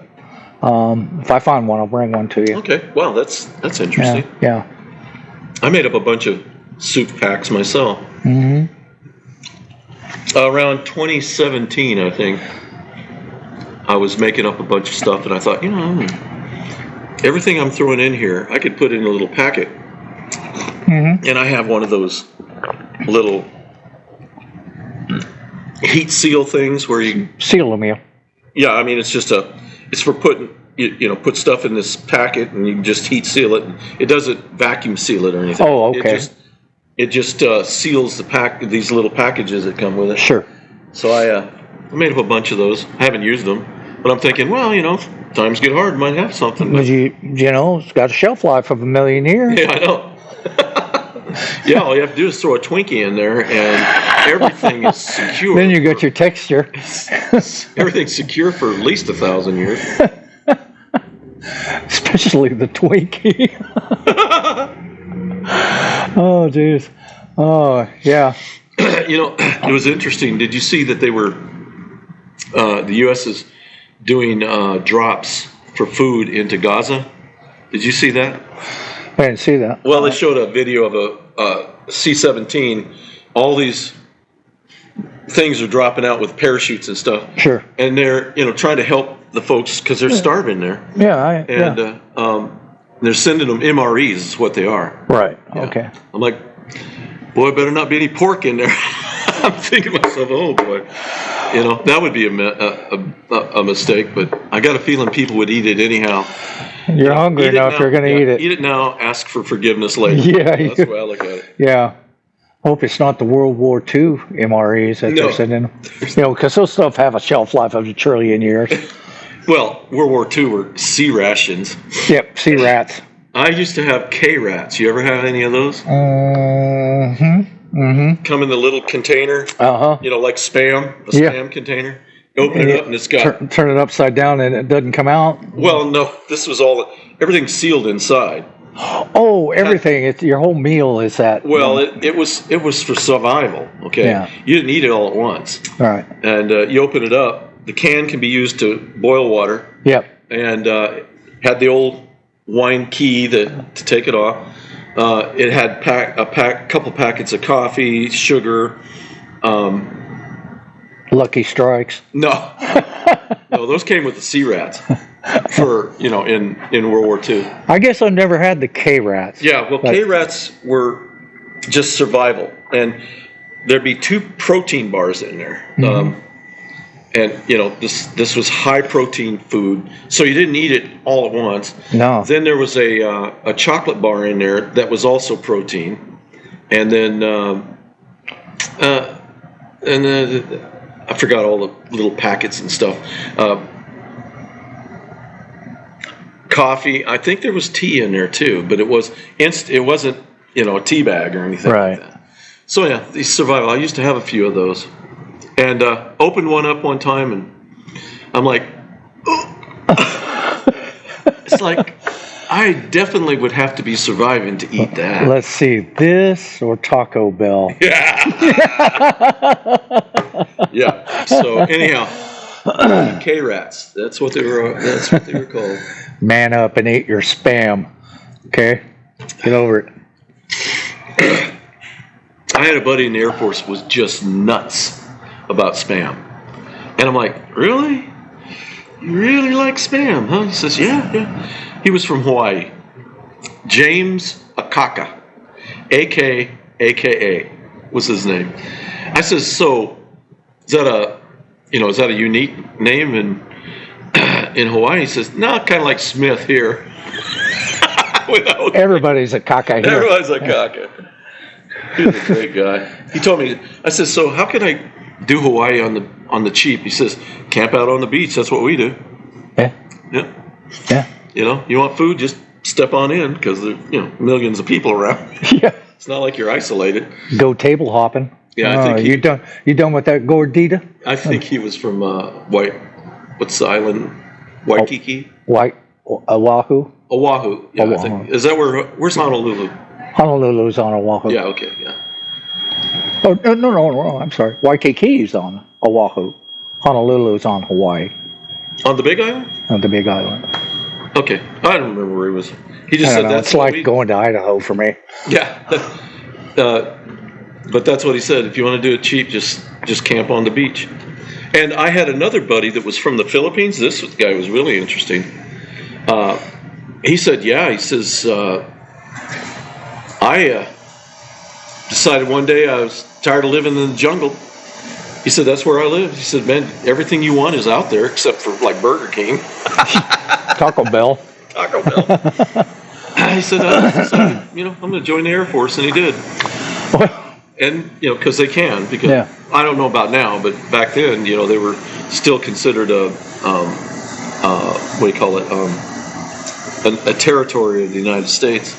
Speaker 1: If I find one, I'll bring one to you.
Speaker 4: Okay, wow, that's interesting.
Speaker 1: Yeah.
Speaker 4: I made up a bunch of soup packs myself.
Speaker 1: Mm-hmm.
Speaker 4: Around 2017, I think, I was making up a bunch of stuff, and I thought, everything I'm throwing in here, I could put in a little packet.
Speaker 1: Mm-hmm.
Speaker 4: And I have one of those little heat seal things where you.
Speaker 1: Seal them, yeah.
Speaker 4: Yeah, I mean it's for putting put stuff in this packet and you can just heat seal it. It doesn't vacuum seal it or anything.
Speaker 1: Oh, okay.
Speaker 4: It just seals these little packages that come with it.
Speaker 1: Sure.
Speaker 4: So I made up a bunch of those. I haven't used them, but I'm thinking, well, times get hard, might have something.
Speaker 1: But it's got a shelf life of 1,000,000 years.
Speaker 4: Yeah, I know. Yeah, all you have to do is throw a Twinkie in there, and everything is secure.
Speaker 1: Then you got your texture.
Speaker 4: Everything's secure for at least 1,000 years.
Speaker 1: Especially the Twinkie. Oh, jeez. Oh, yeah.
Speaker 4: It was interesting. Did you see that they were, the U.S. is doing drops for food into Gaza? Did you see that?
Speaker 1: I didn't see that.
Speaker 4: Well, they showed a video of a C-17. All these things are dropping out with parachutes and stuff.
Speaker 1: Sure.
Speaker 4: And they're, trying to help the folks because they're starving there.
Speaker 1: Yeah.
Speaker 4: They're sending them MREs is what they are.
Speaker 1: Right.
Speaker 4: Yeah.
Speaker 1: Okay.
Speaker 4: I'm like, boy, better not be any pork in there. I'm thinking to myself, oh boy, that would be a mistake. But I got a feeling people would eat it anyhow.
Speaker 1: You're hungry enough, you're going to eat it.
Speaker 4: Eat it now, ask for forgiveness later.
Speaker 1: Yeah.
Speaker 4: That's the way I look at it.
Speaker 1: Yeah. Hope it's not the World War II MREs that they're sending them. Because those stuff have a shelf life of 1 trillion years.
Speaker 4: Well, World War II were C rations.
Speaker 1: Yep, sea rats.
Speaker 4: I used to have K rats. You ever have any of those?
Speaker 1: Mm-hmm.
Speaker 4: Come in the little container.
Speaker 1: Uh-huh.
Speaker 4: Like Spam, a Spam container. You open it up and it's got...
Speaker 1: Turn it upside down and it doesn't come out?
Speaker 4: Well, no. This was everything's sealed inside.
Speaker 1: Oh, everything. It's your whole meal is that.
Speaker 4: Well, it was for survival, okay?
Speaker 1: Yeah.
Speaker 4: You didn't eat it all at once.
Speaker 1: All right.
Speaker 4: And you open it up. The can can be used to boil water.
Speaker 1: Yep.
Speaker 4: And had the old wine key to take it off. It had couple packets of coffee, sugar.
Speaker 1: Lucky Strikes.
Speaker 4: No, those came with the sea rats for in World War II.
Speaker 1: I guess I've never had the K rats.
Speaker 4: Yeah, well, K rats were just survival, and there'd be 2 protein bars in there.
Speaker 1: Mm-hmm.
Speaker 4: And this was high protein food, so you didn't eat it all at once.
Speaker 1: No.
Speaker 4: Then there was a chocolate bar in there that was also protein, and then I forgot all the little packets and stuff. Coffee. I think there was tea in there too, but it wasn't a tea bag or anything
Speaker 1: right.
Speaker 4: like that. So yeah, these survival. I used to have a few of those. And opened one up one time, and I'm like, it's like I definitely would have to be surviving to eat that.
Speaker 1: Let's see, this or Taco Bell.
Speaker 4: Yeah. Yeah. So anyhow, K-rats. That's what they were called.
Speaker 1: Man up and eat your Spam. Okay, get over it.
Speaker 4: I had a buddy in the Air Force was just nuts about Spam. And I'm like, really? You really like Spam, huh? He says, yeah. He was from Hawaii. James Akaka, AKA was his name. I says, so is that a unique name in Hawaii? He says, no, kind of like Smith here.
Speaker 1: Everybody's a Kaka here.
Speaker 4: Everybody's a Kaka. He's a great guy. He told me, I said, so how can I do Hawaii on the cheap? He says, camp out on the beach. That's what we do.
Speaker 1: Yeah.
Speaker 4: You want food? Just step on in because there millions of people around.
Speaker 1: Yeah.
Speaker 4: It's not like you're isolated.
Speaker 1: Go table hopping.
Speaker 4: Yeah, I think
Speaker 1: you done with that Gordita?
Speaker 4: I think he was from what's the island? Waikiki.
Speaker 1: Oahu.
Speaker 4: Oahu. Yeah,
Speaker 1: Oahu.
Speaker 4: I think. Is that where's Honolulu?
Speaker 1: Honolulu's on Oahu.
Speaker 4: Yeah. Okay. Yeah.
Speaker 1: Oh no! I'm sorry. Waikiki's on Oahu. Honolulu's on Hawaii.
Speaker 4: On the Big Island?
Speaker 1: On the Big Island.
Speaker 4: Okay, I don't remember where he was. He just said that's
Speaker 1: it's like going to Idaho for me.
Speaker 4: Yeah, but that's what he said. If you want to do it cheap, just camp on the beach. And I had another buddy that was from the Philippines. This guy was really interesting. He said, yeah. He says, I decided one day I was tired of living in the jungle, He said, that's where I live. He said, man, everything you want is out there except for like Burger King,
Speaker 1: Taco Bell.
Speaker 4: Taco Bell. He said, I'm going to join the Air Force, and he did.
Speaker 1: Well,
Speaker 4: And because they can, because
Speaker 1: Yeah.
Speaker 4: I don't know about now, but back then, they were still considered what do you call it, a territory of the United States.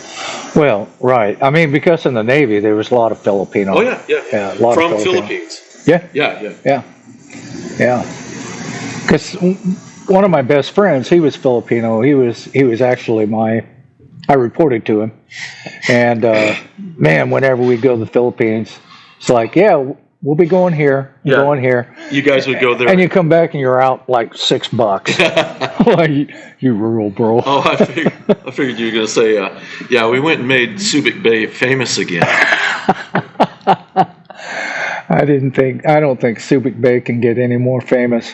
Speaker 1: well, right. I mean, because in the Navy there was a lot of Filipino.
Speaker 4: Oh yeah.
Speaker 1: Yeah, a lot
Speaker 4: From
Speaker 1: of Filipino.
Speaker 4: Philippines.
Speaker 1: Yeah,
Speaker 4: Yeah.
Speaker 1: yeah. Because one of my best friends, he was Filipino. He was actually I reported to him, and man, whenever we go to the Philippines, it's like, yeah, we'll be going here,
Speaker 4: Yeah.
Speaker 1: going here,
Speaker 4: You guys would go there.
Speaker 1: and you come back and you're out like $6. Like, you rural bro.
Speaker 4: Oh, I figured you were going to say, yeah, we went and made Subic Bay famous again.
Speaker 1: I don't think Subic Bay can get any more famous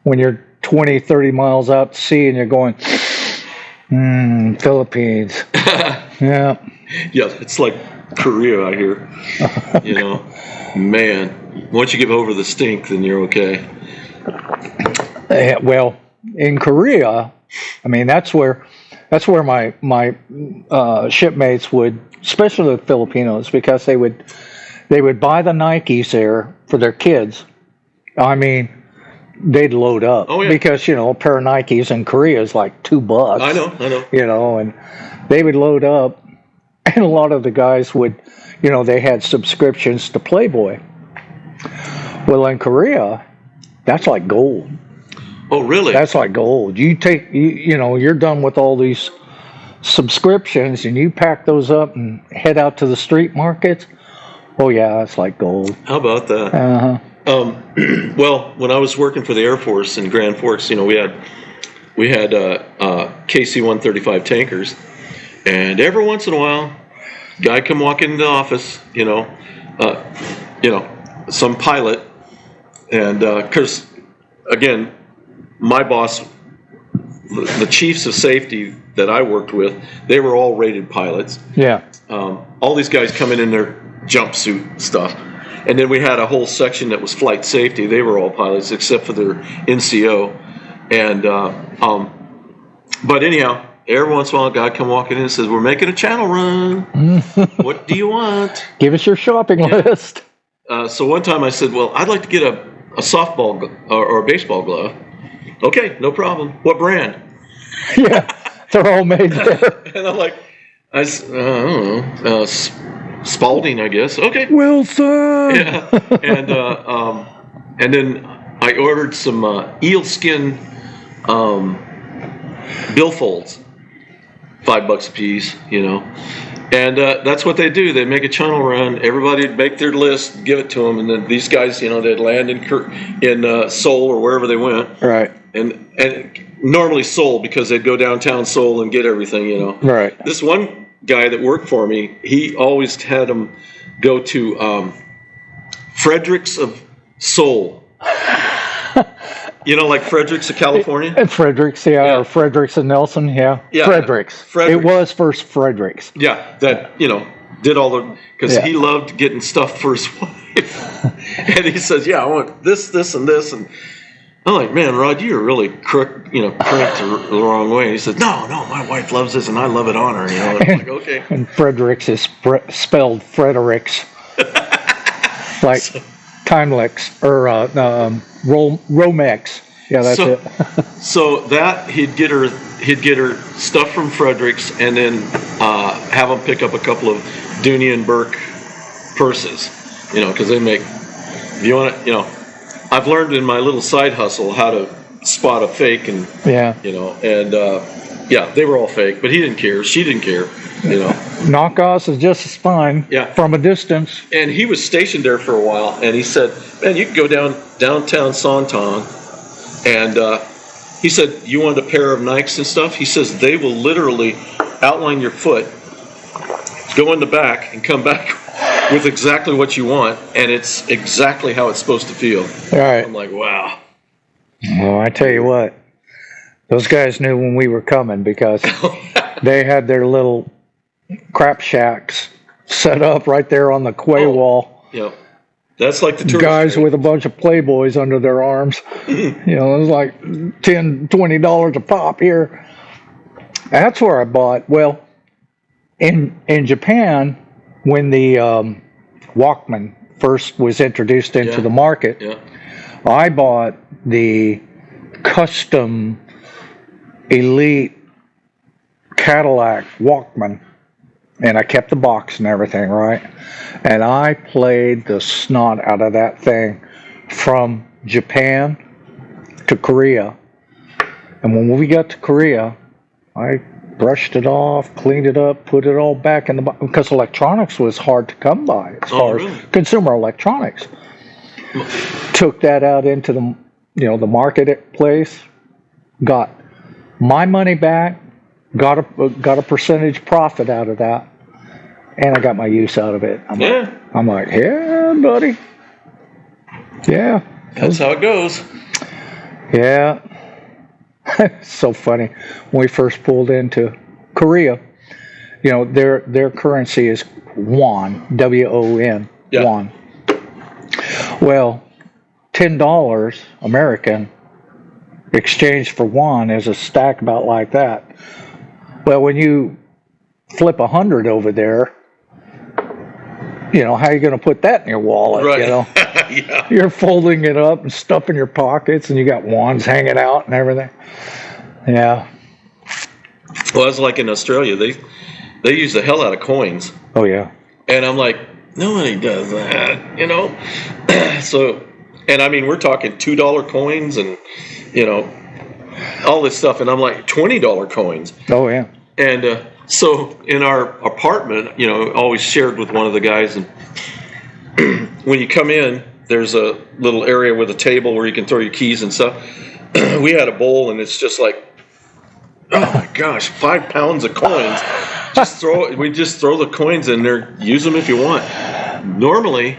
Speaker 1: when you're 20, 30 miles out to sea and you're going, Philippines. Yeah.
Speaker 4: Yeah, it's like Korea out here. Man, once you get over the stink, then you're okay.
Speaker 1: Well, in Korea, I mean, that's where my shipmates would, especially the Filipinos, because they would buy the Nikes there for their kids. I mean, they'd load up.
Speaker 4: Oh, yeah.
Speaker 1: Because a pair of Nikes in Korea is like $2.
Speaker 4: I know.
Speaker 1: And they would load up, and a lot of the guys would, they had subscriptions to Playboy. Well, in Korea, that's like gold.
Speaker 4: Oh, really?
Speaker 1: That's like gold. You take, you're done with all these subscriptions, and you pack those up and head out to the street markets. Oh yeah, it's like gold.
Speaker 4: How about that?
Speaker 1: Uh-huh.
Speaker 4: Well, when I was working for the Air Force in Grand Forks, we had KC-135 tankers, and every once in a while, guy come walk into the office, some pilot, and because again, my boss, the chiefs of safety that I worked with, they were all rated pilots.
Speaker 1: Yeah.
Speaker 4: All these guys coming in their jumpsuit stuff. And then we had a whole section that was flight safety. They were all pilots except for their NCO. And but anyhow, every once in a while, a guy come walking in and says, "We're making a channel run. What do you want?"
Speaker 1: Give us your shopping list.
Speaker 4: So one time I said, "Well, I'd like to get a softball or a baseball glove." Okay, no problem. What brand?
Speaker 1: Yeah, they're all made there.
Speaker 4: And I'm like, I don't know, Spalding, I guess. Okay.
Speaker 1: Wilson.
Speaker 4: Yeah. And then I ordered some eel skin billfolds, $5 a piece, And that's what they do. They make a channel run. Everybody would make their list, give it to them, and then these guys, they'd land in Seoul or wherever they went.
Speaker 1: Right.
Speaker 4: And normally Seoul, because they'd go downtown Seoul and get everything,
Speaker 1: Right.
Speaker 4: This one guy that worked for me, he always had them go to Fredericks of Seoul. Like Fredericks of California?
Speaker 1: And Fredericks,
Speaker 4: Yeah.
Speaker 1: or Fredericks and Nelson, yeah.
Speaker 4: Yeah.
Speaker 1: Fredericks.
Speaker 4: Fredericks.
Speaker 1: It was first Fredericks.
Speaker 4: Yeah, that, did all the, because
Speaker 1: Yeah.
Speaker 4: he loved getting stuff for his wife. And he says, yeah, I want this, and this. And I'm like, man, Rod, you're really cranked the wrong way. And he says, no, my wife loves this and I love it on her. And I'm like, okay.
Speaker 1: And Fredericks is spelled Fredericks. Like Timex or Romex. Yeah, that's it.
Speaker 4: So that he'd get her stuff from Fredericks, and then have them pick up a couple of Dooney and Burke purses, because they make. If you want to, I've learned in my little side hustle how to spot a fake, and
Speaker 1: Yeah.
Speaker 4: Yeah, they were all fake, but he didn't care. She didn't care,
Speaker 1: Knockoffs is just as fine.
Speaker 4: Yeah.
Speaker 1: From a distance.
Speaker 4: And he was stationed there for a while, and he said, "Man, you can go downtown Sonton," and he said, "You want a pair of Nikes and stuff?" He says they will literally outline your foot, go in the back, and come back with exactly what you want, and it's exactly how it's supposed to feel.
Speaker 1: All right.
Speaker 4: I'm like, wow.
Speaker 1: Well, I tell you what, those guys knew when we were coming because they had their little crap shacks set up right there on the quay wall.
Speaker 4: Yeah. That's like the tourist
Speaker 1: guys
Speaker 4: trade.
Speaker 1: with a bunch of Playboys under their arms. You know, it was like $10-$20 a pop here. That's where I bought. Well, in Japan, when the Walkman first was introduced into the market,
Speaker 4: Yeah.
Speaker 1: I bought the custom Elite Cadillac Walkman, and I kept the box and everything, right? And I played the snot out of that thing from Japan to Korea. And when we got to Korea, I brushed it off, cleaned it up, put it all back in the box, because electronics was hard to come by as far
Speaker 4: really?
Speaker 1: as consumer electronics. Took that out into the marketplace, got my money back, got a percentage profit out of that, and I got my use out of it. I'm like, yeah, buddy. Yeah.
Speaker 4: That's how it goes.
Speaker 1: Yeah. So funny. When we first pulled into Korea, you know, their currency is won, WON,
Speaker 4: Yeah.
Speaker 1: won. Well, $10 American exchanged for won is a stack about like that. Well, when you flip 100 over there, you know, how are you going to put that in your wallet?
Speaker 4: Right.
Speaker 1: You know,
Speaker 4: Yeah.
Speaker 1: you're folding it up and stuffing your pockets, and you got wands hanging out and everything. Yeah.
Speaker 4: Well, that's like in Australia. They use the hell out of coins.
Speaker 1: Oh yeah.
Speaker 4: And I'm like, nobody does that, you know? So, and I mean, we're talking $2 coins and, you know, all this stuff. And I'm like, $20 coins.
Speaker 1: Oh yeah.
Speaker 4: And so in our apartment, you know, always shared with one of the guys. And when you come in, there's a little area with a table where you can throw your keys and stuff. We had a bowl, and it's just like, oh my gosh, 5 pounds of coins. We just throw the coins in there. Use them if you want. Normally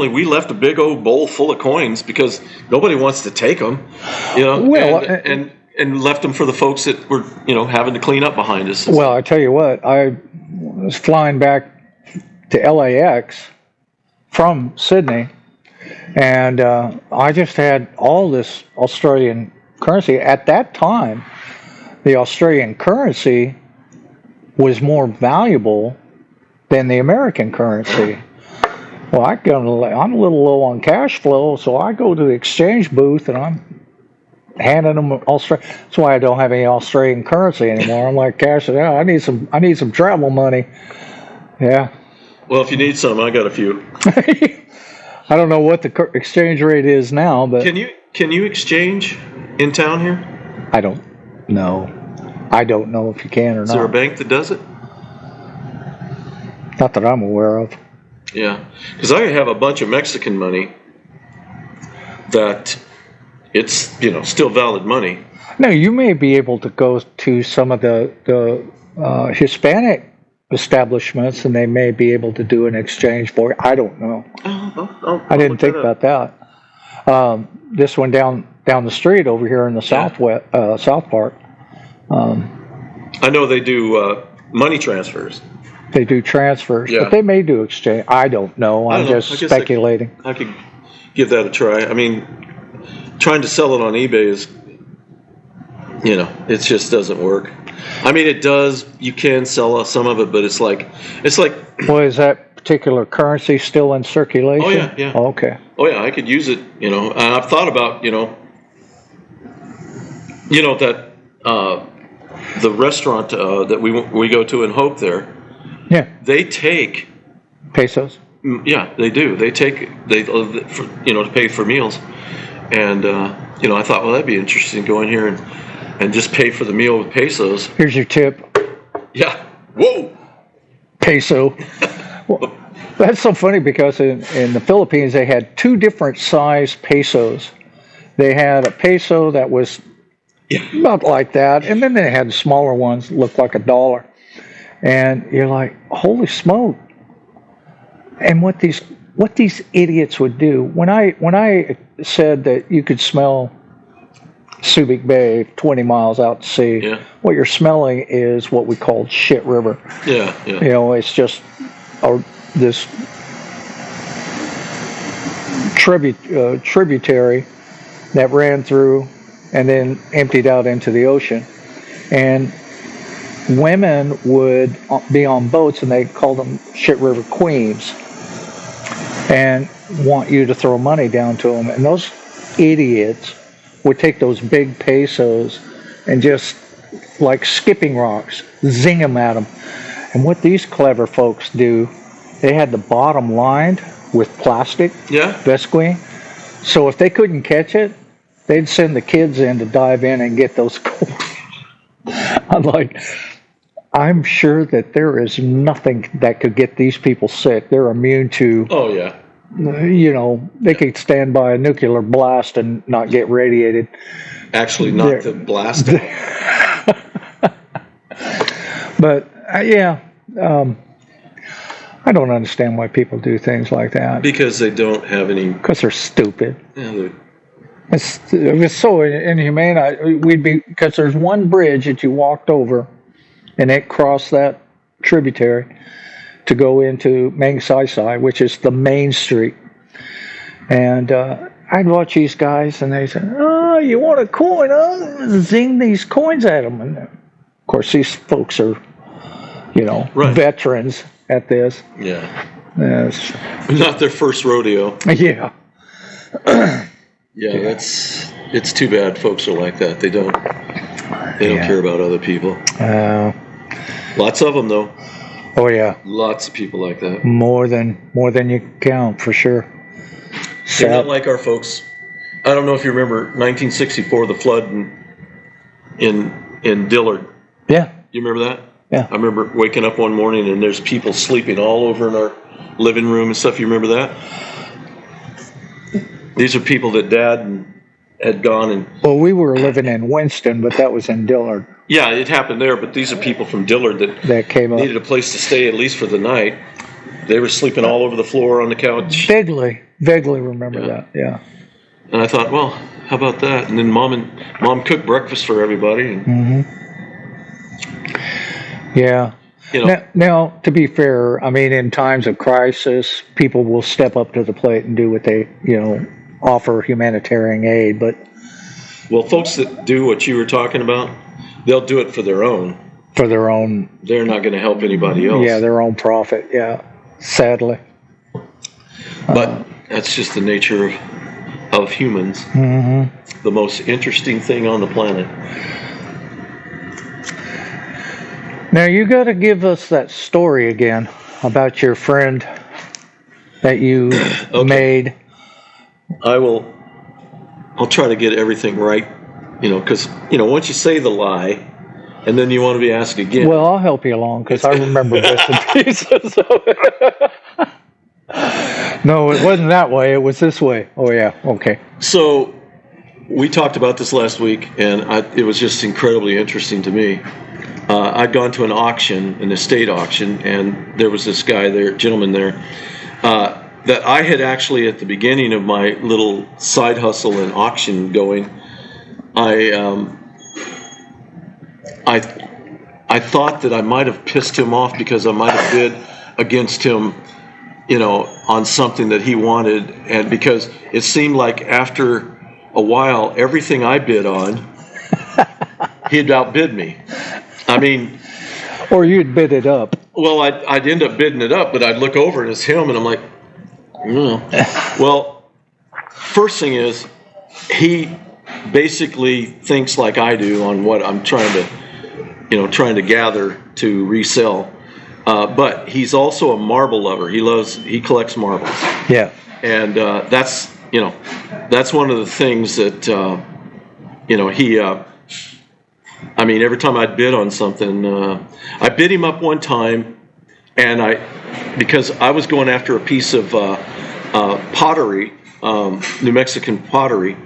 Speaker 4: we left a big old bowl full of coins because nobody wants to take them, you know.
Speaker 1: Well,
Speaker 4: and left them for the folks that were, you know, having to clean up behind us.
Speaker 1: Well, I tell you what, I was flying back to LAX from Sydney, and I just had all this Australian currency. At that time, the Australian currency was more valuable than the American currency. Well, I'm a little low on cash flow, so I go to the exchange booth and I'm handing them Australian. That's why I don't have any Australian currency anymore. I'm like, cash it out. I need some travel money. Yeah.
Speaker 4: Well, if you need some, I got a few.
Speaker 1: I don't know what the exchange rate is now, but
Speaker 4: Can you exchange in town here?
Speaker 1: I don't know. I don't know if you can or
Speaker 4: Is there a
Speaker 1: not.
Speaker 4: bank that does it?
Speaker 1: Not that I'm aware of.
Speaker 4: Yeah, because I have a bunch of Mexican money that it's, you know, still valid money.
Speaker 1: No, you may be able to go to some of the Hispanic establishments, and they may be able to do an exchange for it. I don't know. I didn't think about that. This one down the street over here in the South Park.
Speaker 4: I know they do money transfers.
Speaker 1: They do transfers,
Speaker 4: Yeah.
Speaker 1: but they may do exchange. I don't know.
Speaker 4: I
Speaker 1: I'm
Speaker 4: don't know.
Speaker 1: just
Speaker 4: I guess
Speaker 1: speculating.
Speaker 4: I could give that a try. I mean, trying to sell it on eBay is, you know, it just doesn't work. I mean, it does. You can sell some of it, but it's like.
Speaker 1: Well, is that particular currency still in circulation?
Speaker 4: Oh yeah, yeah.
Speaker 1: Oh, okay.
Speaker 4: Oh yeah, I could use it. You know, and I've thought about, you know that the restaurant that we go to in Hope there.
Speaker 1: Yeah.
Speaker 4: They take.
Speaker 1: Pesos.
Speaker 4: Yeah, they do. They to pay for meals, and I thought, well, that'd be interesting. Go in here and just pay for the meal with pesos.
Speaker 1: Here's your tip.
Speaker 4: Yeah. Whoa.
Speaker 1: Peso. Well, that's so funny because in the Philippines they had two different size pesos. They had a peso that was about like that, and then they had smaller ones that looked like $1. And you're like, holy smoke! And what these idiots would do when I said that you could smell Subic Bay 20 miles out to sea, what you're smelling is what we call shit river.
Speaker 4: Yeah, yeah.
Speaker 1: You know, it's just this tributary that ran through and then emptied out into the ocean. And women would be on boats, and they called them Shit River Queens, and want you to throw money down to them. And those idiots would take those big pesos and just, like skipping rocks, zing them at them. And what these clever folks do, they had the bottom lined with plastic,
Speaker 4: Yeah.
Speaker 1: Visqueen. So if they couldn't catch it, they'd send the kids in to dive in and get those coins. I'm like, I'm sure that there is nothing that could get these people sick. They're immune to,
Speaker 4: Oh yeah.
Speaker 1: they could stand by a nuclear blast and not get radiated.
Speaker 4: Actually, not the blasting.
Speaker 1: But I don't understand why people do things like that.
Speaker 4: Because they don't have any.
Speaker 1: Because they're stupid.
Speaker 4: Yeah,
Speaker 1: It's so inhumane. Because there's one bridge that you walked over, and it crossed that tributary to go into Magsaysay, which is the main street. And I'd watch these guys, and they said, "Oh, you want a coin? Zing these coins at them." And of course, these folks are,
Speaker 4: Right.
Speaker 1: veterans at this.
Speaker 4: yeah.
Speaker 1: Yes.
Speaker 4: Not their first rodeo.
Speaker 1: Yeah.
Speaker 4: Yeah, it's too bad folks are like that. They don't
Speaker 1: Yeah.
Speaker 4: care about other people. Lots of them though.
Speaker 1: Oh yeah.
Speaker 4: Lots of people like that.
Speaker 1: More than you can count, for sure.
Speaker 4: They're not like our folks. I don't know if you remember 1964, the flood in Dillard.
Speaker 1: Yeah.
Speaker 4: You remember that?
Speaker 1: Yeah.
Speaker 4: I remember waking up one morning and there's people sleeping all over in our living room and stuff. You remember that? These are people that Dad had gone and.
Speaker 1: Well, we were living in Winston, but that was in Dillard.
Speaker 4: Yeah, it happened there, but these are people from Dillard
Speaker 1: that came up.
Speaker 4: needed a place to stay at least for the night. They were sleeping all over the floor on the couch.
Speaker 1: Vaguely remember that. Yeah.
Speaker 4: And I thought, well, how about that? And then Mom cooked breakfast for everybody. And,
Speaker 1: Yeah. Now, to be fair, I mean, in times of crisis, people will step up to the plate and do what they, offer humanitarian aid. But
Speaker 4: well, folks that do what you were talking about, they'll do it for their own.
Speaker 1: for their own,
Speaker 4: They're not going to help anybody else.
Speaker 1: their own profit. Yeah. Sadly.
Speaker 4: But that's just the nature of humans.
Speaker 1: Mm-hmm.
Speaker 4: The most interesting thing on the planet.
Speaker 1: Now you got to give us that story again about your friend that you made.
Speaker 4: I'll try to get everything right, because, once you say the lie and then you want to be asked again.
Speaker 1: Well, I'll help you along because I remember bits and pieces of it. No, it wasn't that way. It was this way. Oh, yeah. Okay.
Speaker 4: So we talked about this last week, and it was just incredibly interesting to me. I'd gone to an estate auction, and there was this gentleman there, that I had actually, at the beginning of my little side hustle and auction going, I thought that I might have pissed him off because I might have bid against him, on something that he wanted, and because it seemed like after a while, everything I bid on, he'd outbid me. I mean,
Speaker 1: or you'd bid it up.
Speaker 4: Well, I'd end up bidding it up, but I'd look over and it's him, and I'm like, Well, first thing is, he basically thinks like I do on what I'm trying to gather to resell. But he's also a marble lover. He collects marbles.
Speaker 1: Yeah.
Speaker 4: And that's one of the things that he. Every time I'd bid on something, I bid him up one time, and because I was going after a piece of pottery, New Mexican pottery,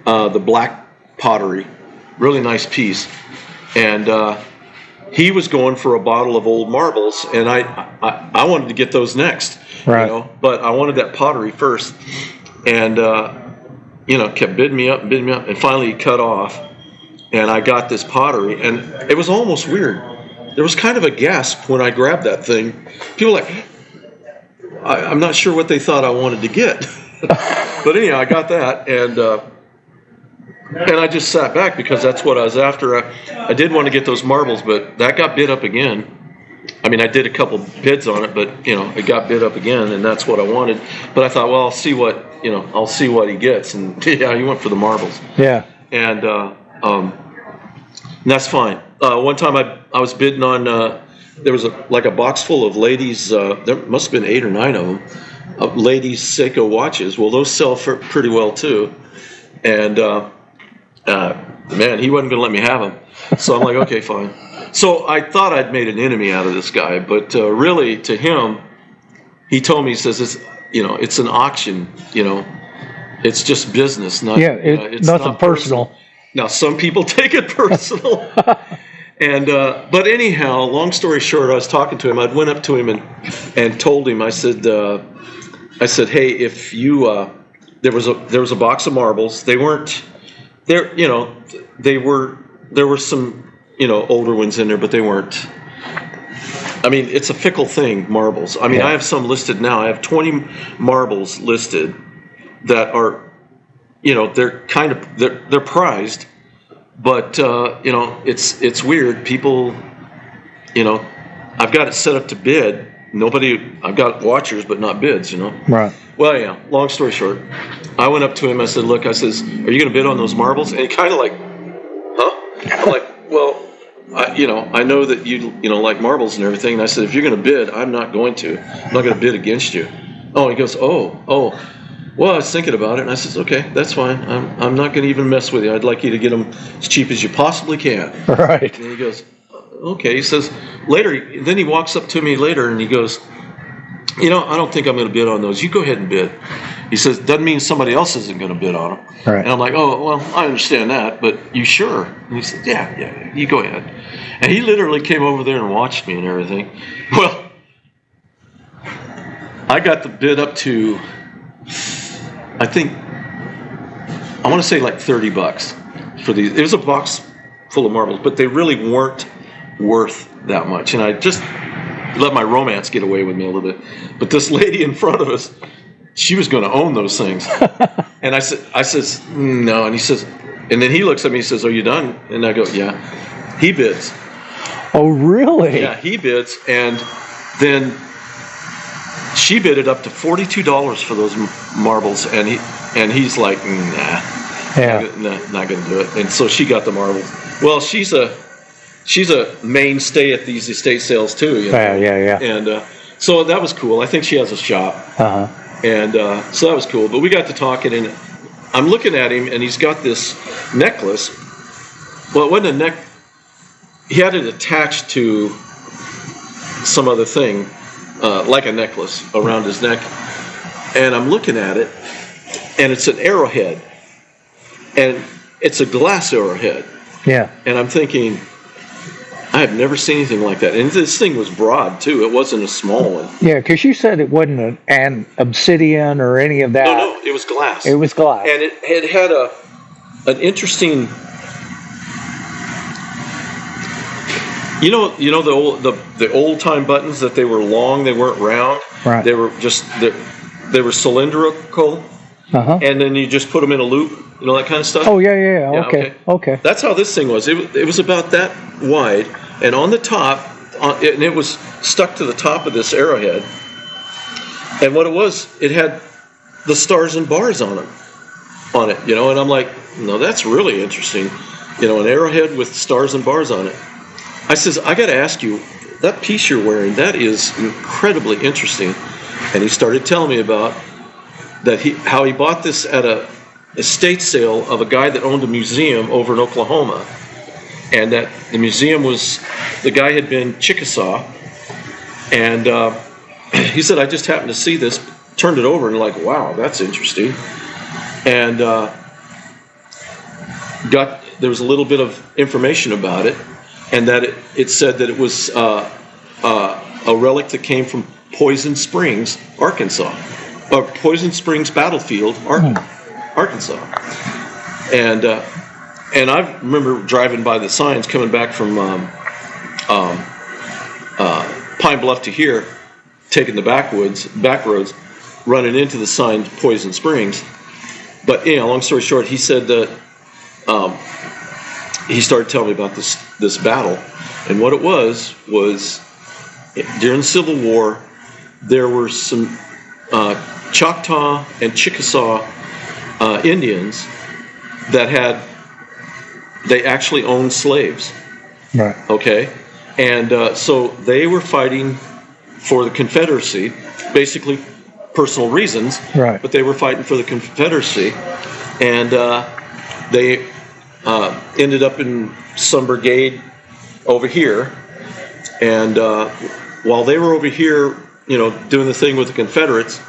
Speaker 4: the black pottery, really nice piece, and he was going for a bottle of old marbles, and I wanted to get those next,
Speaker 1: right?
Speaker 4: But I wanted that pottery first, and kept bidding me up, and finally he cut off. And I got this pottery, and it was almost weird. There was kind of a gasp when I grabbed that thing. People were like, I'm not sure what they thought I wanted to get. But anyhow, I got that, and I just sat back because that's what I was after. I did want to get those marbles, but that got bid up again. I mean, I did a couple bids on it, but it got bid up again, and that's what I wanted. But I thought, well, I'll see what he gets, and yeah, he went for the marbles.
Speaker 1: Yeah.
Speaker 4: And that's fine. One time I was bidding on. There was a box full of ladies. There must have been 8 or 9 of them. Ladies Seiko watches. Well, those sell for pretty well too. And man, he wasn't going to let me have them. So I'm like, okay, fine. So I thought I'd made an enemy out of this guy, but really, to him, he told me, he says, it's an auction. It's just business. Not,
Speaker 1: it's nothing
Speaker 4: not
Speaker 1: personal.
Speaker 4: Now, some people take it personal. And but anyhow, long story short, I was talking to him. I went up to him and told him. I said, hey, if you there was a box of marbles. They weren't there. There were some older ones in there, but they weren't. I mean, it's a fickle thing, marbles. I mean,
Speaker 1: Yeah.
Speaker 4: I have some listed now. I have 20 marbles listed that are, they're prized, but it's weird. People, I've got it set up to bid. I've got watchers, but not bids.
Speaker 1: Right.
Speaker 4: Well, yeah. Long story short, I went up to him. I said, "Look," I says, "Are you going to bid on those marbles?" And he kind of like, "Huh?" I'm like, "Well, I know that you like marbles and everything." And I said, "If you're going to bid, I'm not going to. I'm not going to bid against you." Oh, he goes, "Oh. Well, I was thinking about it." And I says, "Okay, that's fine. I'm not going to even mess with you. I'd like you to get them as cheap as you possibly can."
Speaker 1: Right.
Speaker 4: And he goes, "Okay." He says later. Then he walks up to me later and he goes, "I don't think I'm going to bid on those. You go ahead and bid." He says, "Doesn't mean somebody else isn't going to bid on them."
Speaker 1: Right.
Speaker 4: And I'm like, "Oh, well, I understand that, but you sure?" And he said, Yeah, you go ahead." And he literally came over there and watched me and everything. Well, I got the bid up to, I want to say like $30 for these. It was a box full of marbles, but they really weren't worth that much. And I just let my romance get away with me a little bit. But this lady in front of us, she was going to own those things. And I says, "No." And he says, and then he looks at me and says, "Are you done?" And I go, "Yeah." He bids.
Speaker 1: Oh, really?
Speaker 4: Yeah, he bids. And then she bid it up to $42 for those marbles. And he's like, "Nah, not going to do it." And so she got the marbles. Well, she's a mainstay at these estate sales too.
Speaker 1: Yeah.
Speaker 4: And so that was cool. I think she has a shop.
Speaker 1: Uh-huh.
Speaker 4: And so that was cool. But we got to talking, and I'm looking at him, and he's got this necklace. Well, it wasn't a neck. He had it attached to some other thing, like a necklace around his neck. And I'm looking at it, and it's an arrowhead. And it's a glass arrowhead.
Speaker 1: Yeah.
Speaker 4: And I'm thinking, I have never seen anything like that. And this thing was broad, too. It wasn't a small one.
Speaker 1: Yeah, because you said it wasn't an obsidian or any of that.
Speaker 4: No, it was glass.
Speaker 1: It was glass.
Speaker 4: And it had an interesting... the old time buttons that they were long, they weren't round.
Speaker 1: Right.
Speaker 4: They were just they were cylindrical,
Speaker 1: Uh-huh.
Speaker 4: and then you just put them in a loop, that kind of stuff.
Speaker 1: Oh, yeah. Okay.
Speaker 4: That's how this thing was. It was about that wide, and on the top, and it was stuck to the top of this arrowhead. And what it was, it had the stars and bars on it. And I'm like, no, that's really interesting. An arrowhead with stars and bars on it. I says, I got to ask you, that piece you're wearing, that is incredibly interesting. And he started telling me about how he bought this at a estate sale of a guy that owned a museum over in Oklahoma. And that the museum the guy had been Chickasaw. And he said, I just happened to see this, turned it over, and like, wow, that's interesting. And there was a little bit of information about it. And that it said that it was a relic that came from Poison Springs, Arkansas, or Poison Springs Battlefield, Arkansas. And I remember driving by the signs coming back from Pine Bluff to here, taking the back roads, running into the sign Poison Springs. But long story short, he said that he started telling me about this battle, and what it was during the Civil War, there were some Choctaw and Chickasaw Indians that they actually owned slaves.
Speaker 1: Right.
Speaker 4: Okay, and so they were fighting for the Confederacy, basically personal reasons.
Speaker 1: Right.
Speaker 4: But they were fighting for the Confederacy, and they ended up in some brigade over here, and while they were over here, doing the thing with the Confederates,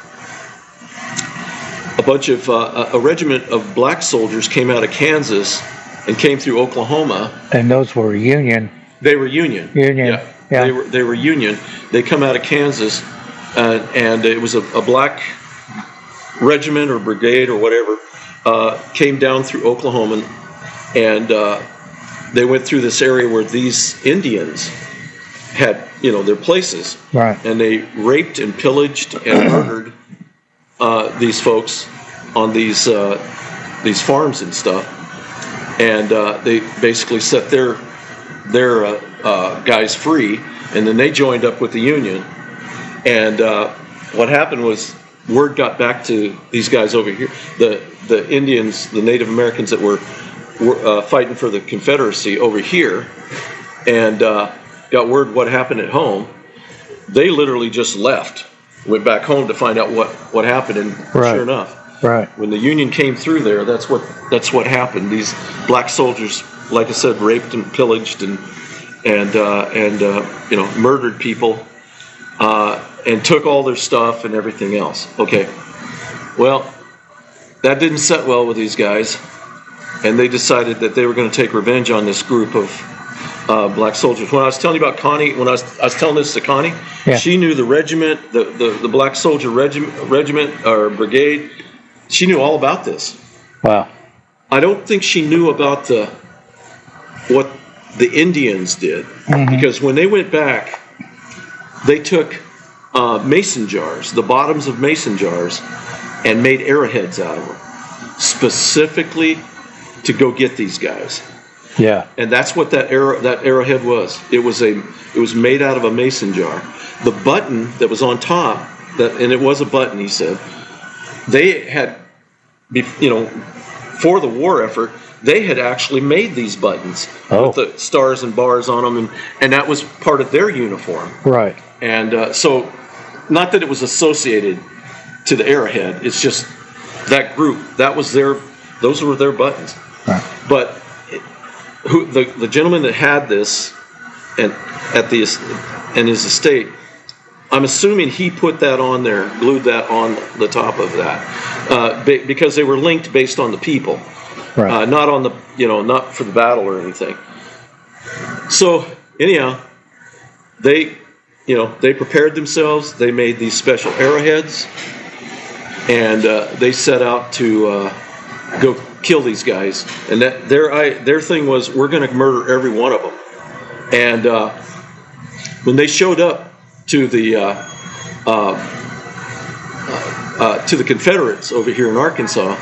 Speaker 4: a regiment of black soldiers came out of Kansas and came through Oklahoma.
Speaker 1: And those were Union.
Speaker 4: They were Union.
Speaker 1: Yeah.
Speaker 4: They were Union. They come out of Kansas, and it was a black regiment or brigade or whatever, came down through Oklahoma, and they went through this area where these Indians had, their places.
Speaker 1: Right.
Speaker 4: And they raped and pillaged and murdered these folks on these farms and stuff, and they basically set their guys free, and then they joined up with the Union. And what happened was word got back to these guys over here, the Indians, the Native Americans that were fighting for the Confederacy over here, and got word what happened at home. They literally just left, went back home to find out what happened, and
Speaker 1: Right.
Speaker 4: sure enough,
Speaker 1: Right.
Speaker 4: when the Union came through there, that's what happened. These black soldiers, like I said, raped and pillaged and murdered people, and took all their stuff and everything else. Okay, well, that didn't set well with these guys, and they decided that they were going to take revenge on this group of black soldiers. When I was telling you about Connie, when I was telling this to Connie,
Speaker 1: Yeah.
Speaker 4: she knew the regiment, the black soldier regiment or brigade. She knew all about this.
Speaker 1: Wow.
Speaker 4: I don't think she knew about what the Indians did, because when they went back, they took mason jars, the bottoms of mason jars, and made arrowheads out of them, specifically to go get these guys.
Speaker 1: Yeah.
Speaker 4: And that's what that arrowhead was. It was made out of a mason jar. The button that was on top, and it was a button, he said, they had, for the war effort, they had actually made these buttons with the stars and bars on them, and that was part of their uniform.
Speaker 1: Right.
Speaker 4: And so, not that it was associated to the arrowhead, it's just that group, those were their buttons.
Speaker 1: Right.
Speaker 4: But the gentleman that had this in his estate, I'm assuming he put that on there, glued that on the top of that, because they were linked based on the people,
Speaker 1: Right.
Speaker 4: not on the not for the battle or anything. So anyhow, they prepared themselves. They made these special arrowheads, and they set out to go kill these guys. And that their thing was, we're going to murder every one of them. And when they showed up to the Confederates over here in Arkansas,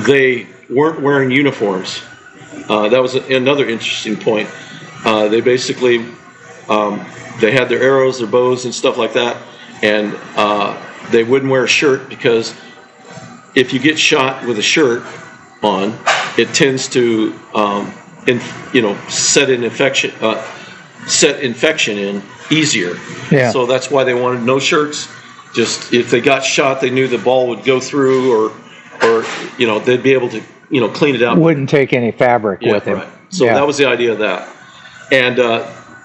Speaker 4: they weren't wearing uniforms. That was another interesting point. They basically they had their arrows, their bows, and stuff like that, and they wouldn't wear a shirt, because if you get shot with a shirt on, it tends to set infection in easier.
Speaker 1: Yeah.
Speaker 4: So that's why they wanted no shirts. Just if they got shot, they knew the ball would go through, or they'd be able to clean it out.
Speaker 1: Wouldn't take any fabric with him.
Speaker 4: Right. So
Speaker 1: Yeah.
Speaker 4: that was the idea of that. And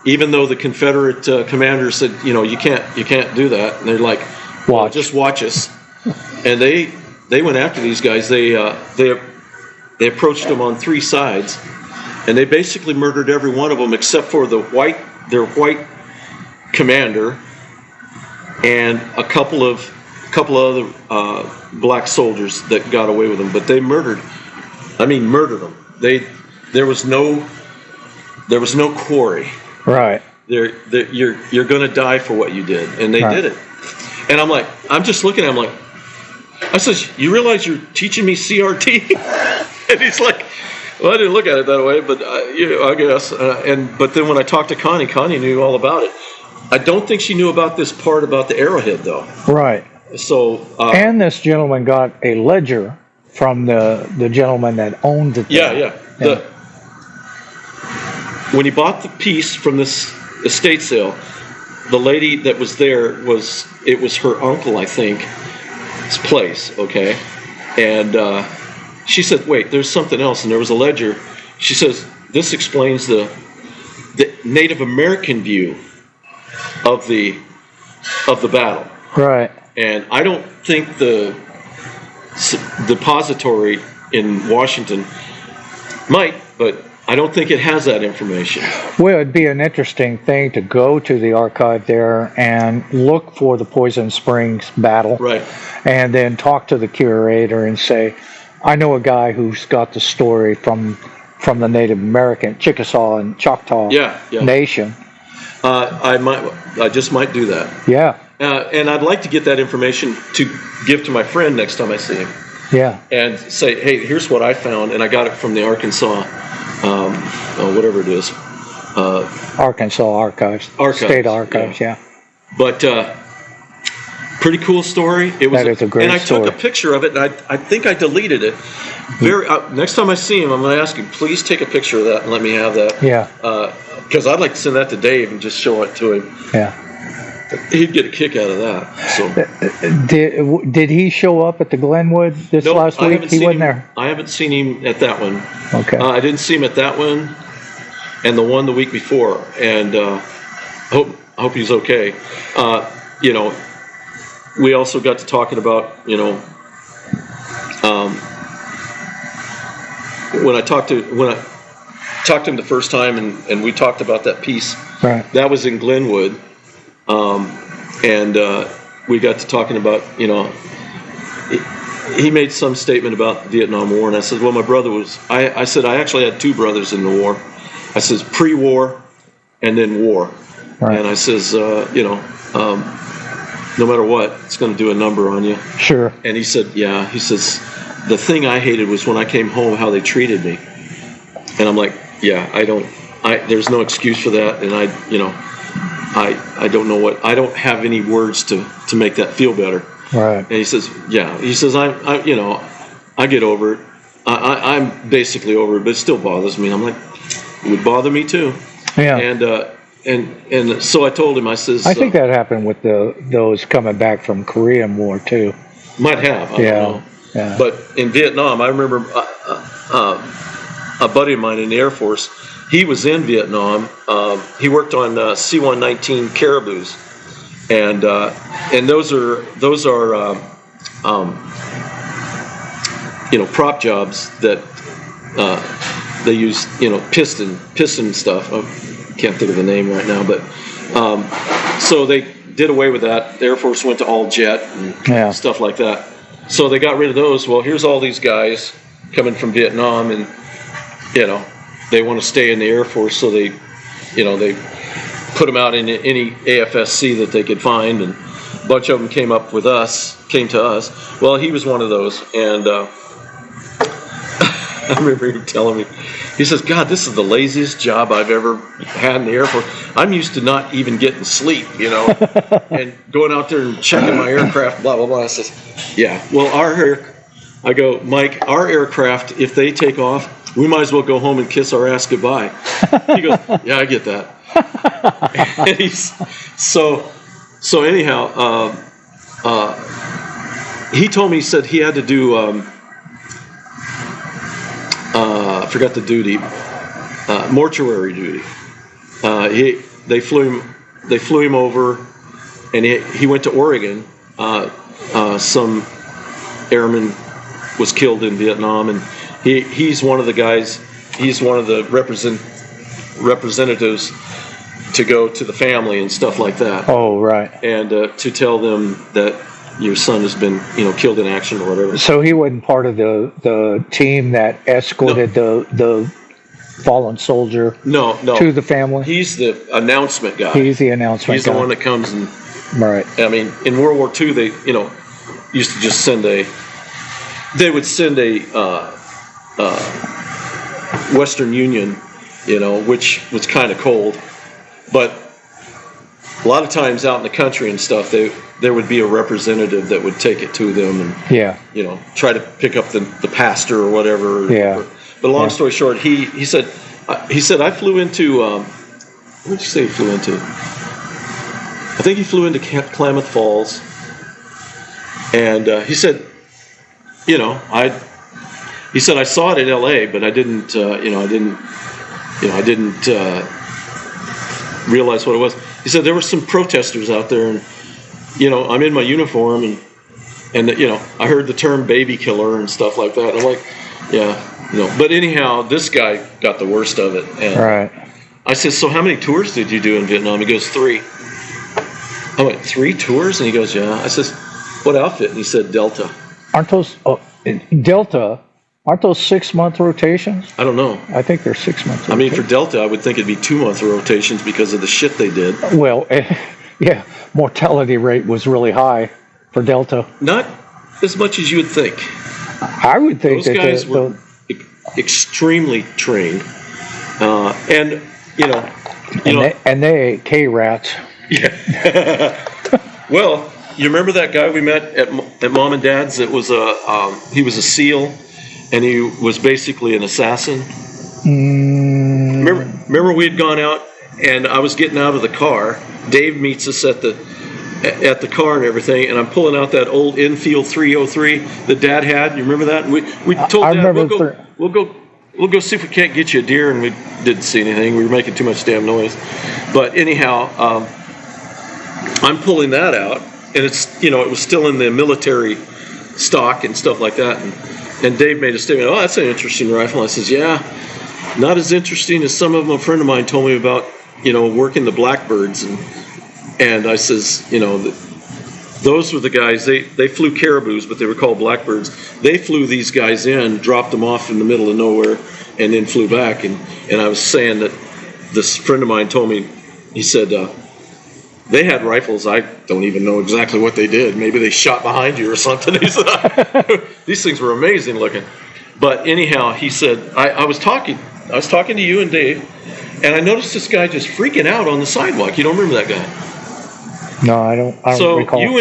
Speaker 4: even though the Confederate commander said, you can't do that, and they're like, well,
Speaker 1: Watch.
Speaker 4: just watch us. And they went after these guys. They approached them on three sides, and they basically murdered every one of them except for their white commander and a couple of other black soldiers that got away with them. But they murdered them. There was no quarry.
Speaker 1: Right.
Speaker 4: You're going to die for what you did, and they did it. And I'm just looking at him like, I says, you realize you're teaching me CRT? And he's like, well, I didn't look at it that way, but I guess. But then when I talked to Connie knew all about it. I don't think she knew about this part about the arrowhead, though.
Speaker 1: Right.
Speaker 4: So.
Speaker 1: And this gentleman got a ledger from the gentleman that owned it.
Speaker 4: Yeah. When he bought the piece from this estate sale, the lady that was there was her uncle, I think, his place, okay? And she said, wait, there's something else, and there was a ledger. She says, this explains the Native American view of the battle.
Speaker 1: Right.
Speaker 4: And I don't think the depository in Washington might, but I don't think it has that information.
Speaker 1: Well, it'd be an interesting thing to go to the archive there and look for the Poison Springs battle.
Speaker 4: Right.
Speaker 1: And then talk to the curator and say, I know a guy who's got the story from the Native American, Chickasaw and Choctaw Nation.
Speaker 4: I just might do that.
Speaker 1: Yeah.
Speaker 4: And I'd like to get that information to give to my friend next time I see him.
Speaker 1: Yeah.
Speaker 4: And say, hey, here's what I found, and I got it from the Arkansas, whatever it is.
Speaker 1: Arkansas Archives. State Archives, yeah.
Speaker 4: But pretty cool story. It was.
Speaker 1: That is a great story.
Speaker 4: And I took a picture of it, and I think I deleted it. Next time I see him, I'm going to ask him, please take a picture of that and let me have that.
Speaker 1: Yeah.
Speaker 4: Because I'd like to send that to Dave and just show it to him.
Speaker 1: Yeah.
Speaker 4: He'd get a kick out of that. So.
Speaker 1: Did he show up at the Glenwood this last week? He wasn't there.
Speaker 4: I haven't seen him at that one.
Speaker 1: Okay.
Speaker 4: I didn't see him at that one, and the one the week before. And I hope he's okay. We also got to talking about when I talked to him the first time, and we talked about that piece.
Speaker 1: Right.
Speaker 4: That was in Glenwood. And we got to talking about, he made some statement about the Vietnam War, and I said, well, my brother was, I said, I actually had two brothers in the war. I says, pre-war and then war.
Speaker 1: Right.
Speaker 4: And I says, no matter what, it's going to do a number on you.
Speaker 1: Sure.
Speaker 4: And he said, yeah. He says, the thing I hated was when I came home, how they treated me. And I'm like, yeah, there's no excuse for that. And I don't know I don't have any words to make that feel better.
Speaker 1: Right.
Speaker 4: And he says, yeah. He says, I get over it. I'm basically over it, but it still bothers me. I'm like, it would bother me too.
Speaker 1: Yeah.
Speaker 4: And so I told him, I says,
Speaker 1: I think that happened with those coming back from Korean War too.
Speaker 4: Might have. I don't know.
Speaker 1: Yeah.
Speaker 4: But in Vietnam, I remember a buddy of mine in the Air Force. He was in Vietnam. He worked on C-119 Caribous, and those are prop jobs that they use piston stuff. I can't think of the name right now, but so they did away with that. The Air Force went to all jet and stuff like that. So they got rid of those. Well, here's all these guys coming from Vietnam, and they want to stay in the Air Force, so they put them out in any AFSC that they could find, and a bunch of them came to us. Well, he was one of those, and I remember him telling me, he says, God, this is the laziest job I've ever had in the Air Force. I'm used to not even getting sleep, and going out there and checking my aircraft, blah, blah, blah. I says, yeah, well, I go, Mike, our aircraft, if they take off, we might as well go home and kiss our ass goodbye. He goes, yeah, I get that. And he's so anyhow, he told me, he said he had to do I forgot the duty, mortuary duty. They flew him over, and he went to Oregon. Some airman was killed in Vietnam, and he's one of the guys. He's one of the representatives to go to the family and stuff like that.
Speaker 1: Oh, right.
Speaker 4: And to tell them that your son has been, killed in action or whatever.
Speaker 1: So he wasn't part of the team that escorted the fallen soldier
Speaker 4: no
Speaker 1: to the family?
Speaker 4: He's the announcement guy.
Speaker 1: He's the announcement guy.
Speaker 4: He's the one that comes and
Speaker 1: Right.
Speaker 4: I mean, in World War II, they, used to just they would send a Western Union, which was kind of cold, but a lot of times out in the country and stuff, there would be a representative that would take it to them and,
Speaker 1: Yeah.
Speaker 4: try to pick up the pastor or whatever.
Speaker 1: Yeah.
Speaker 4: But long story short, he said I flew into, what did you say he flew into? I think he flew into Klamath Falls, and he said, he said I saw it in L.A., but I didn't, I didn't realize what it was. He said there were some protesters out there, and I'm in my uniform, and I heard the term baby killer and stuff like that. I'm like, yeah, But anyhow, this guy got the worst of it. And
Speaker 1: Right.
Speaker 4: I said, so how many tours did you do in Vietnam? He goes, 3. I went, 3 tours? And he goes, yeah. I says, what outfit? And he said, Delta.
Speaker 1: Aren't those Delta? Aren't those 6-month rotations?
Speaker 4: I don't know.
Speaker 1: I think they're 6 months.
Speaker 4: I mean, for Delta, I would think it'd be 2-month rotations because of the shit they did.
Speaker 1: Well, yeah, mortality rate was really high for Delta.
Speaker 4: Not as much as you would think.
Speaker 1: I would think
Speaker 4: Those
Speaker 1: that
Speaker 4: guys were extremely trained, and
Speaker 1: and they ate K-rats.
Speaker 4: Yeah. Well, you remember that guy we met at Mom and Dad's? That was he was a SEAL, and he was basically an assassin. Remember we had gone out, and I was getting out of the car. Dave meets us at the car and everything, and I'm pulling out that old Enfield 303 that Dad had. You remember that? We told
Speaker 1: I
Speaker 4: Dad
Speaker 1: remember
Speaker 4: we'll go see if we can't get you a deer, and we didn't see anything. We were making too much damn noise. But anyhow, I'm pulling that out, and it's it was still in the military stock and stuff like that. And Dave made a statement. Oh, that's an interesting rifle. I says, yeah, not as interesting as some of them a friend of mine told me about. Working the blackbirds and I says, those were the guys, they flew caribous, but they were called blackbirds. They flew these guys in, dropped them off in the middle of nowhere, and then flew back. And I was saying that this friend of mine told me, he said, they had rifles, I don't even know exactly what they did. Maybe they shot behind you or something. He said, these things were amazing looking. But anyhow, he said, I was talking to you and Dave, and I noticed this guy just freaking out on the sidewalk. You don't remember that guy?
Speaker 1: No, I don't recall.
Speaker 4: So you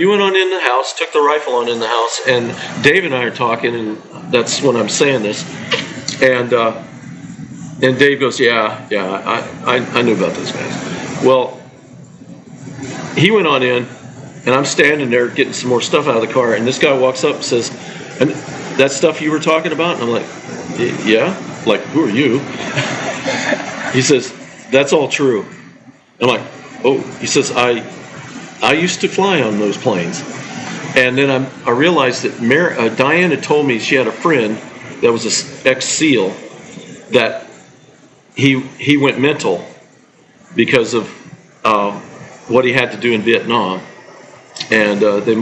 Speaker 4: went on in the house, took the rifle on in the house, and Dave and I are talking, and that's when I'm saying this. And Dave goes, yeah, I knew about those guys. Well, he went on in, and I'm standing there getting some more stuff out of the car, and this guy walks up and says, and that stuff you were talking about? And I'm like, yeah? Like, who are you? He says, that's all true. I'm like, oh. He says, I used to fly on those planes. And then I realized that Diane had told me she had a friend that was an ex-SEAL that he went mental because of what he had to do in Vietnam. And they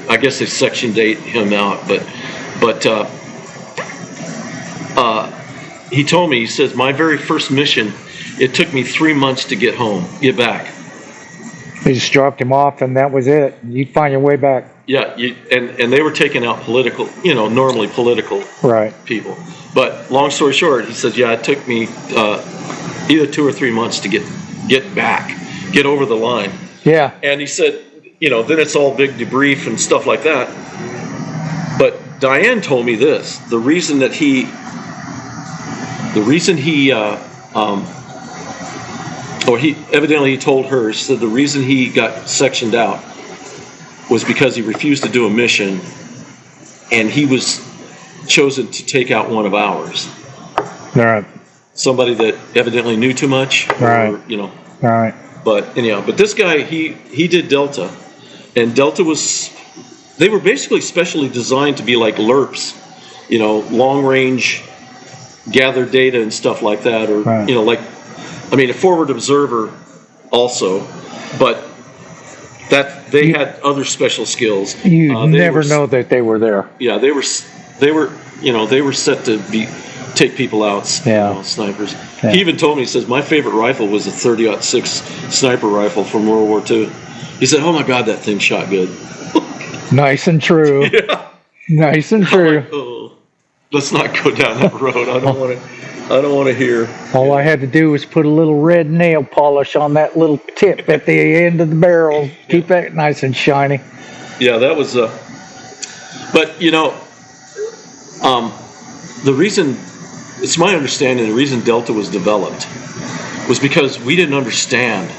Speaker 4: I guess they Section 8 him out. But he told me, he says, my very first mission, it took me 3 months to get back.
Speaker 1: They just dropped him off, and that was it. You'd find your way back.
Speaker 4: Yeah, and they were taking out normally political people. But long story short, he said, yeah, it took me either 2 or 3 months to get back, get over the line.
Speaker 1: Yeah.
Speaker 4: And he said, then it's all big debrief and stuff like that. But Diane told me this: the reason he evidently he told her, said the reason he got sectioned out was because he refused to do a mission, and he was chosen to take out one of ours.
Speaker 1: All right.
Speaker 4: Somebody that evidently knew too much,
Speaker 1: right.
Speaker 4: Or,
Speaker 1: All right.
Speaker 4: But anyhow, but this guy, he did Delta, and Delta they were basically specially designed to be like LRPs, long range, gather data and stuff like that, or
Speaker 1: right.
Speaker 4: A forward observer also, but that they had other special skills.
Speaker 1: You never know that they were there.
Speaker 4: Yeah, they were set to take people out.
Speaker 1: Yeah.
Speaker 4: Snipers.
Speaker 1: Yeah.
Speaker 4: He even told me, he says, my favorite rifle was a 30-06 sniper rifle from World War II. He said, "Oh my God, that thing shot good."
Speaker 1: Nice and true.
Speaker 4: Yeah.
Speaker 1: Nice and true.
Speaker 4: Oh, let's not go down that road. I don't want to. I don't want to hear.
Speaker 1: All I had to do was put a little red nail polish on that little tip at the end of the barrel. Keep that nice and shiny.
Speaker 4: Yeah, that was. But you know, the reason, it's my understanding, the reason Delta was developed was because we didn't understand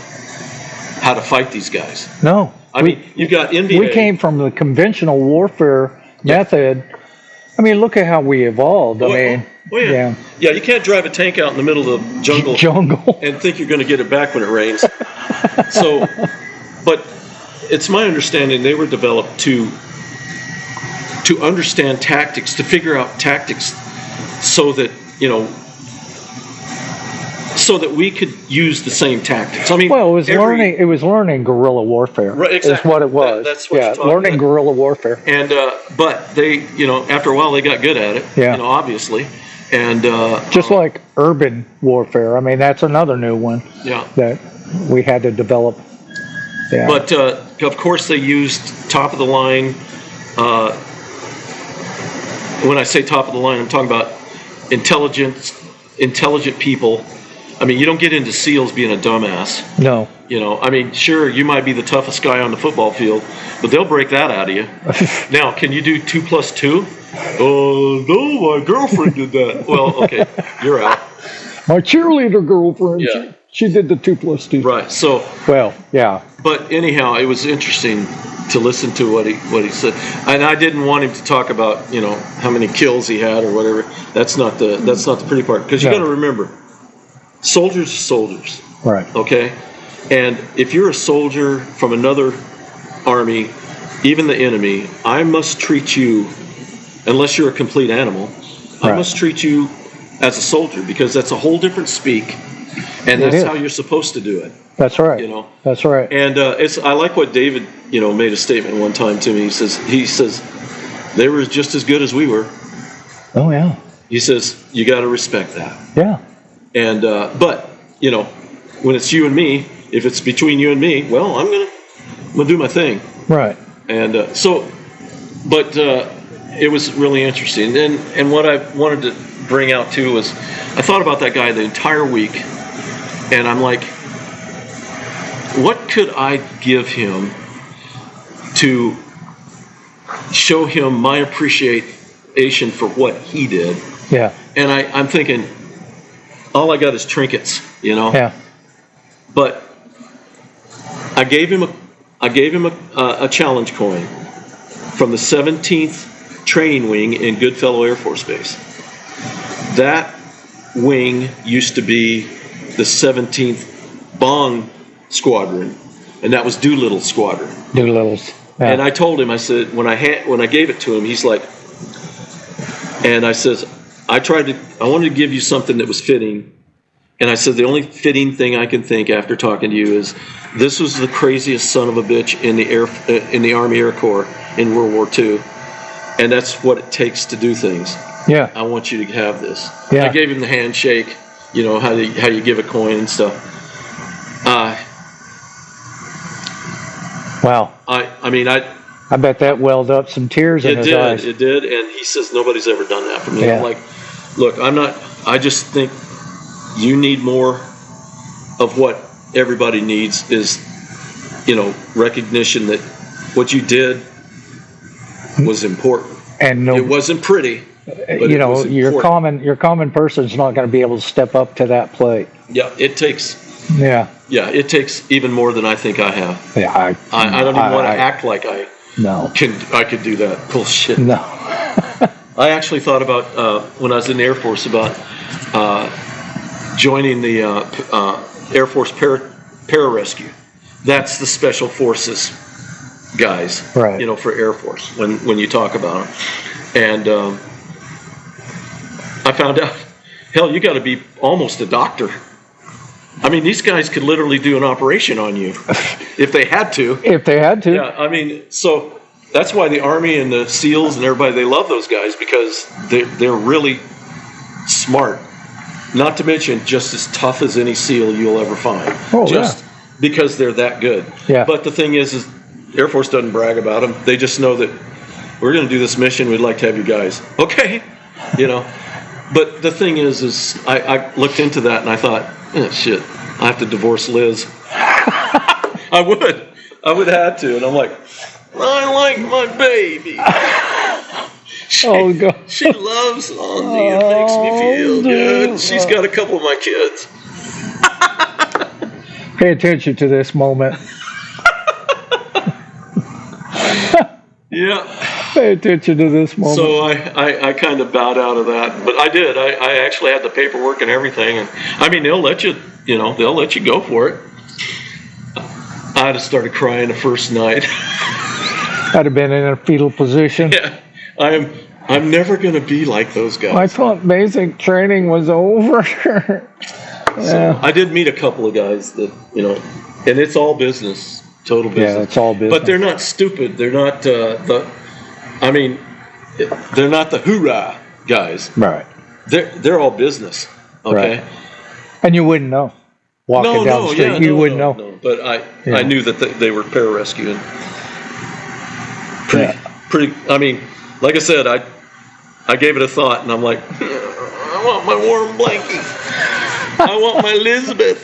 Speaker 4: how to fight these guys.
Speaker 1: No.
Speaker 4: I mean, you got NBA.
Speaker 1: We came from the conventional warfare method. I mean, look at how we evolved.
Speaker 4: Yeah. Yeah, you can't drive a tank out in the middle of the jungle and think you're going to get it back when it rains. So, but it's my understanding they were developed to understand tactics, to figure out tactics, so that so that we could use the same tactics. I mean,
Speaker 1: well, it was learning guerrilla warfare.
Speaker 4: Right, exactly.
Speaker 1: Is what it was.
Speaker 4: That's what you're talking
Speaker 1: learning
Speaker 4: about.
Speaker 1: guerrilla warfare.
Speaker 4: And but they, after a while they got good at it.
Speaker 1: Yeah.
Speaker 4: Obviously, and
Speaker 1: just like urban warfare. I mean, that's another new one.
Speaker 4: Yeah.
Speaker 1: That we had to develop. Yeah.
Speaker 4: But of course, they used top of the line. When I say top of the line, I'm talking about intelligent people. I mean, you don't get into SEALs being a dumbass.
Speaker 1: No.
Speaker 4: I mean, sure, you might be the toughest guy on the football field, but they'll break that out of you. Now, can you do 2 + 2? Oh, no, my girlfriend did that. Well, okay, you're out.
Speaker 1: My cheerleader girlfriend.
Speaker 4: Yeah.
Speaker 1: She did the 2 + 2.
Speaker 4: Right. So.
Speaker 1: Well, yeah.
Speaker 4: But anyhow, it was interesting to listen to what he said, and I didn't want him to talk about how many kills he had or whatever. That's not the pretty part, because you got to remember, soldiers are soldiers.
Speaker 1: Right.
Speaker 4: Okay, and if you're a soldier from another army, even the enemy, I must treat you, unless you're a complete animal, I must treat you as a soldier, because that's a whole different speak, and that's how you're supposed to do it.
Speaker 1: That's right. That's right.
Speaker 4: And I like what David, made a statement one time to me. He says they were just as good as we were.
Speaker 1: Oh yeah.
Speaker 4: He says you got to respect that.
Speaker 1: Yeah.
Speaker 4: And but when it's you and me, if it's between you and me, well, I'm gonna do my thing.
Speaker 1: Right.
Speaker 4: And but it was really interesting. And what I wanted to bring out too was, I thought about that guy the entire week, and I'm like, what could I give him to show him my appreciation for what he did?
Speaker 1: Yeah.
Speaker 4: And I'm thinking, all I got is trinkets,
Speaker 1: Yeah.
Speaker 4: But I gave him a challenge coin from the 17th Training Wing in Goodfellow Air Force Base. That wing used to be the 17th Bong Squadron, and that was Doolittle's squadron.
Speaker 1: Doolittle's. Yeah.
Speaker 4: And I told him, I said, when I gave it to him, he's like, and I says, I wanted to give you something that was fitting. And I said, the only fitting thing I can think after talking to you is, this was the craziest son of a bitch in the Army Air Corps in World War II, and that's what it takes to do things.
Speaker 1: Yeah.
Speaker 4: I want you to have this.
Speaker 1: Yeah.
Speaker 4: I gave him the handshake, how you give a coin and stuff.
Speaker 1: Wow.
Speaker 4: I
Speaker 1: bet that welled up some tears in his eyes.
Speaker 4: It did, and he says nobody's ever done that for me.
Speaker 1: Yeah.
Speaker 4: I'm like, look, I just think you need more of what everybody needs is, recognition that what you did was important.
Speaker 1: And
Speaker 4: it wasn't pretty, but it was
Speaker 1: your
Speaker 4: important.
Speaker 1: common person's not going to be able to step up to that plate.
Speaker 4: Yeah, it takes even more than I think I have.
Speaker 1: Yeah,
Speaker 4: I don't even want to act like I could do that bullshit.
Speaker 1: No.
Speaker 4: I actually thought about when I was in the Air Force about joining the Air Force Pararescue. That's the Special Forces guys,
Speaker 1: right?
Speaker 4: For Air Force when you talk about them. And I found out, hell, you got to be almost a doctor. I mean, these guys could literally do an operation on you if they had to.
Speaker 1: If they had to.
Speaker 4: Yeah, so that's why the Army and the SEALs and everybody, they love those guys, because they're really smart. Not to mention just as tough as any SEAL you'll ever find.
Speaker 1: Oh,
Speaker 4: because they're that good.
Speaker 1: Yeah.
Speaker 4: But the thing is Air Force doesn't brag about them. They just know that we're going to do this mission. We'd like to have you guys. Okay, you know. But the thing is I looked into that and I thought, shit, I have to divorce Liz. I would have to, and I'm like, I like my baby.
Speaker 1: Oh God.
Speaker 4: She loves Ozzy. It makes me feel good. She's got a couple of my kids.
Speaker 1: Pay attention to this moment.
Speaker 4: Yeah.
Speaker 1: Pay attention to this moment.
Speaker 4: So I kind of bowed out of that, but I did. I actually had the paperwork and everything, and I mean they'll let you go for it. I just started crying the first night.
Speaker 1: I'd have been in a fetal position.
Speaker 4: Yeah, I'm never gonna be like those guys.
Speaker 1: I thought basic training was over.
Speaker 4: So I did meet a couple of guys that and it's all business, total business.
Speaker 1: Yeah, it's all business.
Speaker 4: But they're not stupid. They're not they're not the hoorah guys.
Speaker 1: Right.
Speaker 4: They're all business. Okay.
Speaker 1: Right. And you wouldn't know. Walking down the street, you wouldn't know.
Speaker 4: No. But I knew that they were pararescue. Pretty. I mean, like I said, I gave it a thought, and I'm like, I want my warm blankie. I want my Elizabeth.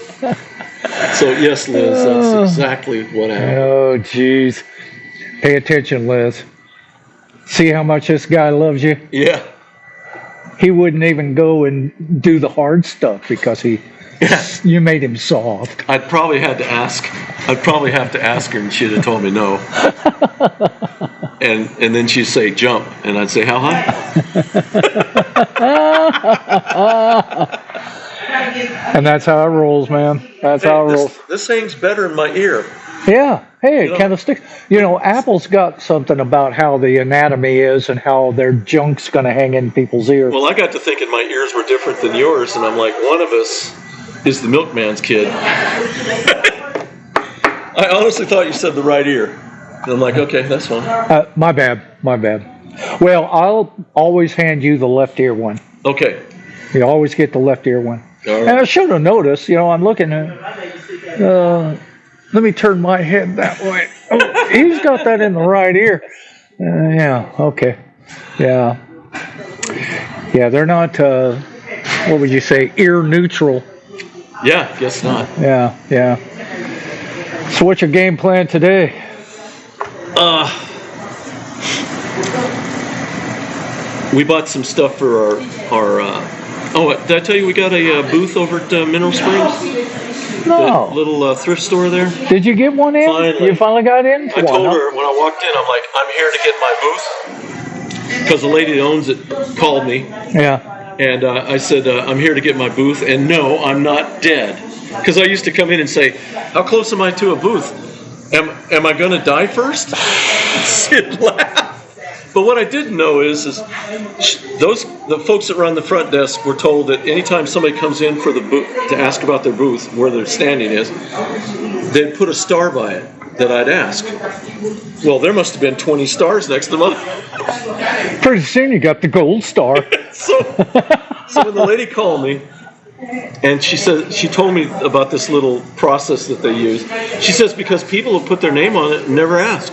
Speaker 4: So yes, Liz, that's exactly what happened.
Speaker 1: Oh, jeez. Pay attention, Liz. See how much this guy loves you?
Speaker 4: Yeah.
Speaker 1: He wouldn't even go and do the hard stuff because you made him soft.
Speaker 4: I'd probably have to ask her, and she'd have told me no. And then she'd say jump, and I'd say how high?
Speaker 1: And that's how it rolls, man. That's how it rolls.
Speaker 4: This thing's better in my ear.
Speaker 1: Yeah. Hey, it kind of sticks. Apple's got something about how the anatomy is and how their junk's going to hang in people's ears.
Speaker 4: Well, I got to thinking my ears were different than yours, and I'm like, one of us is the milkman's kid. I honestly thought you said the right ear. And I'm like, okay, that's fine.
Speaker 1: My bad. Well, I'll always hand you the left ear one.
Speaker 4: Okay.
Speaker 1: You always get the left ear one.
Speaker 4: All right.
Speaker 1: And I should have noticed, I'm looking at let me turn my head that way. Oh, he's got that in the right ear. Yeah, okay. Yeah. Yeah, they're not, what would you say, ear neutral.
Speaker 4: Yeah, guess not.
Speaker 1: Yeah. So what's your game plan today?
Speaker 4: We bought some stuff for our did I tell you we got a booth over at Mineral Springs?
Speaker 1: No.
Speaker 4: The little thrift store there?
Speaker 1: Did you get one in?
Speaker 4: Finally.
Speaker 1: You finally got in?
Speaker 4: I told her when I walked in, I'm like, I'm here to get my booth. Because the lady that owns it called me.
Speaker 1: Yeah.
Speaker 4: And I said, I'm here to get my booth. And no, I'm not dead. Because I used to come in and say, how close am I to a booth? Am I going to die first? She'd laugh. But what I didn't know is the folks that run the front desk were told that anytime somebody comes in for the booth to ask about their booth, where their standing is, they'd put a star by it that I'd ask. Well, there must have been 20 stars next to mine.
Speaker 1: Pretty soon you got the gold star.
Speaker 4: So when the lady called me, and she told me about this little process that they use. She says because people have put their name on it and never ask.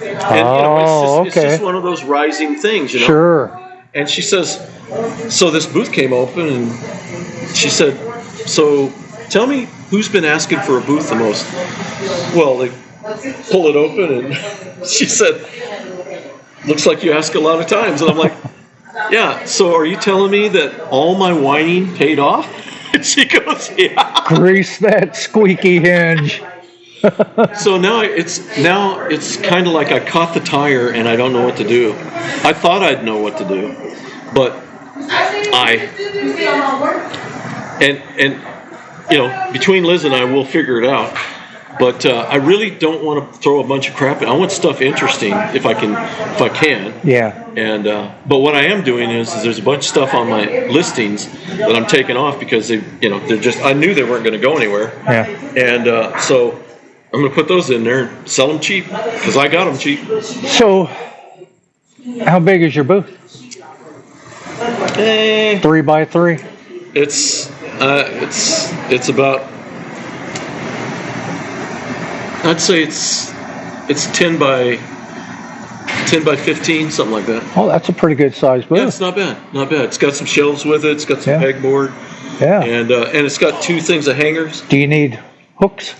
Speaker 4: And, it's just one of those rising things,
Speaker 1: Sure.
Speaker 4: And she says, so this booth came open, and she said, so tell me who's been asking for a booth the most. Well, they pull it open, and she said, looks like you ask a lot of times. And I'm like, yeah, so are you telling me that all my whining paid off? And she goes, yeah.
Speaker 1: Grease that squeaky hinge.
Speaker 4: So now it's kind of like I caught the tire and I don't know what to do. I thought I'd know what to do, but between Liz and I, we'll figure it out. But I really don't want to throw a bunch of crap in. I want stuff interesting if I can.
Speaker 1: Yeah.
Speaker 4: And but what I am doing is there's a bunch of stuff on my listings that I'm taking off because they're just. I knew they weren't going to go anywhere.
Speaker 1: Yeah.
Speaker 4: And so I'm going to put those in there and sell them cheap because I got them cheap.
Speaker 1: So, how big is your booth? 3 by 3.
Speaker 4: It's about I'd say it's 10 by 15, something like that.
Speaker 1: Oh, that's a pretty good size
Speaker 4: Yeah,
Speaker 1: booth.
Speaker 4: it's not bad. Not bad. It's got some shelves with it. It's got some
Speaker 1: Yeah.
Speaker 4: pegboard,
Speaker 1: Yeah.
Speaker 4: and it's got 2 things of hangers.
Speaker 1: Do you need hooks?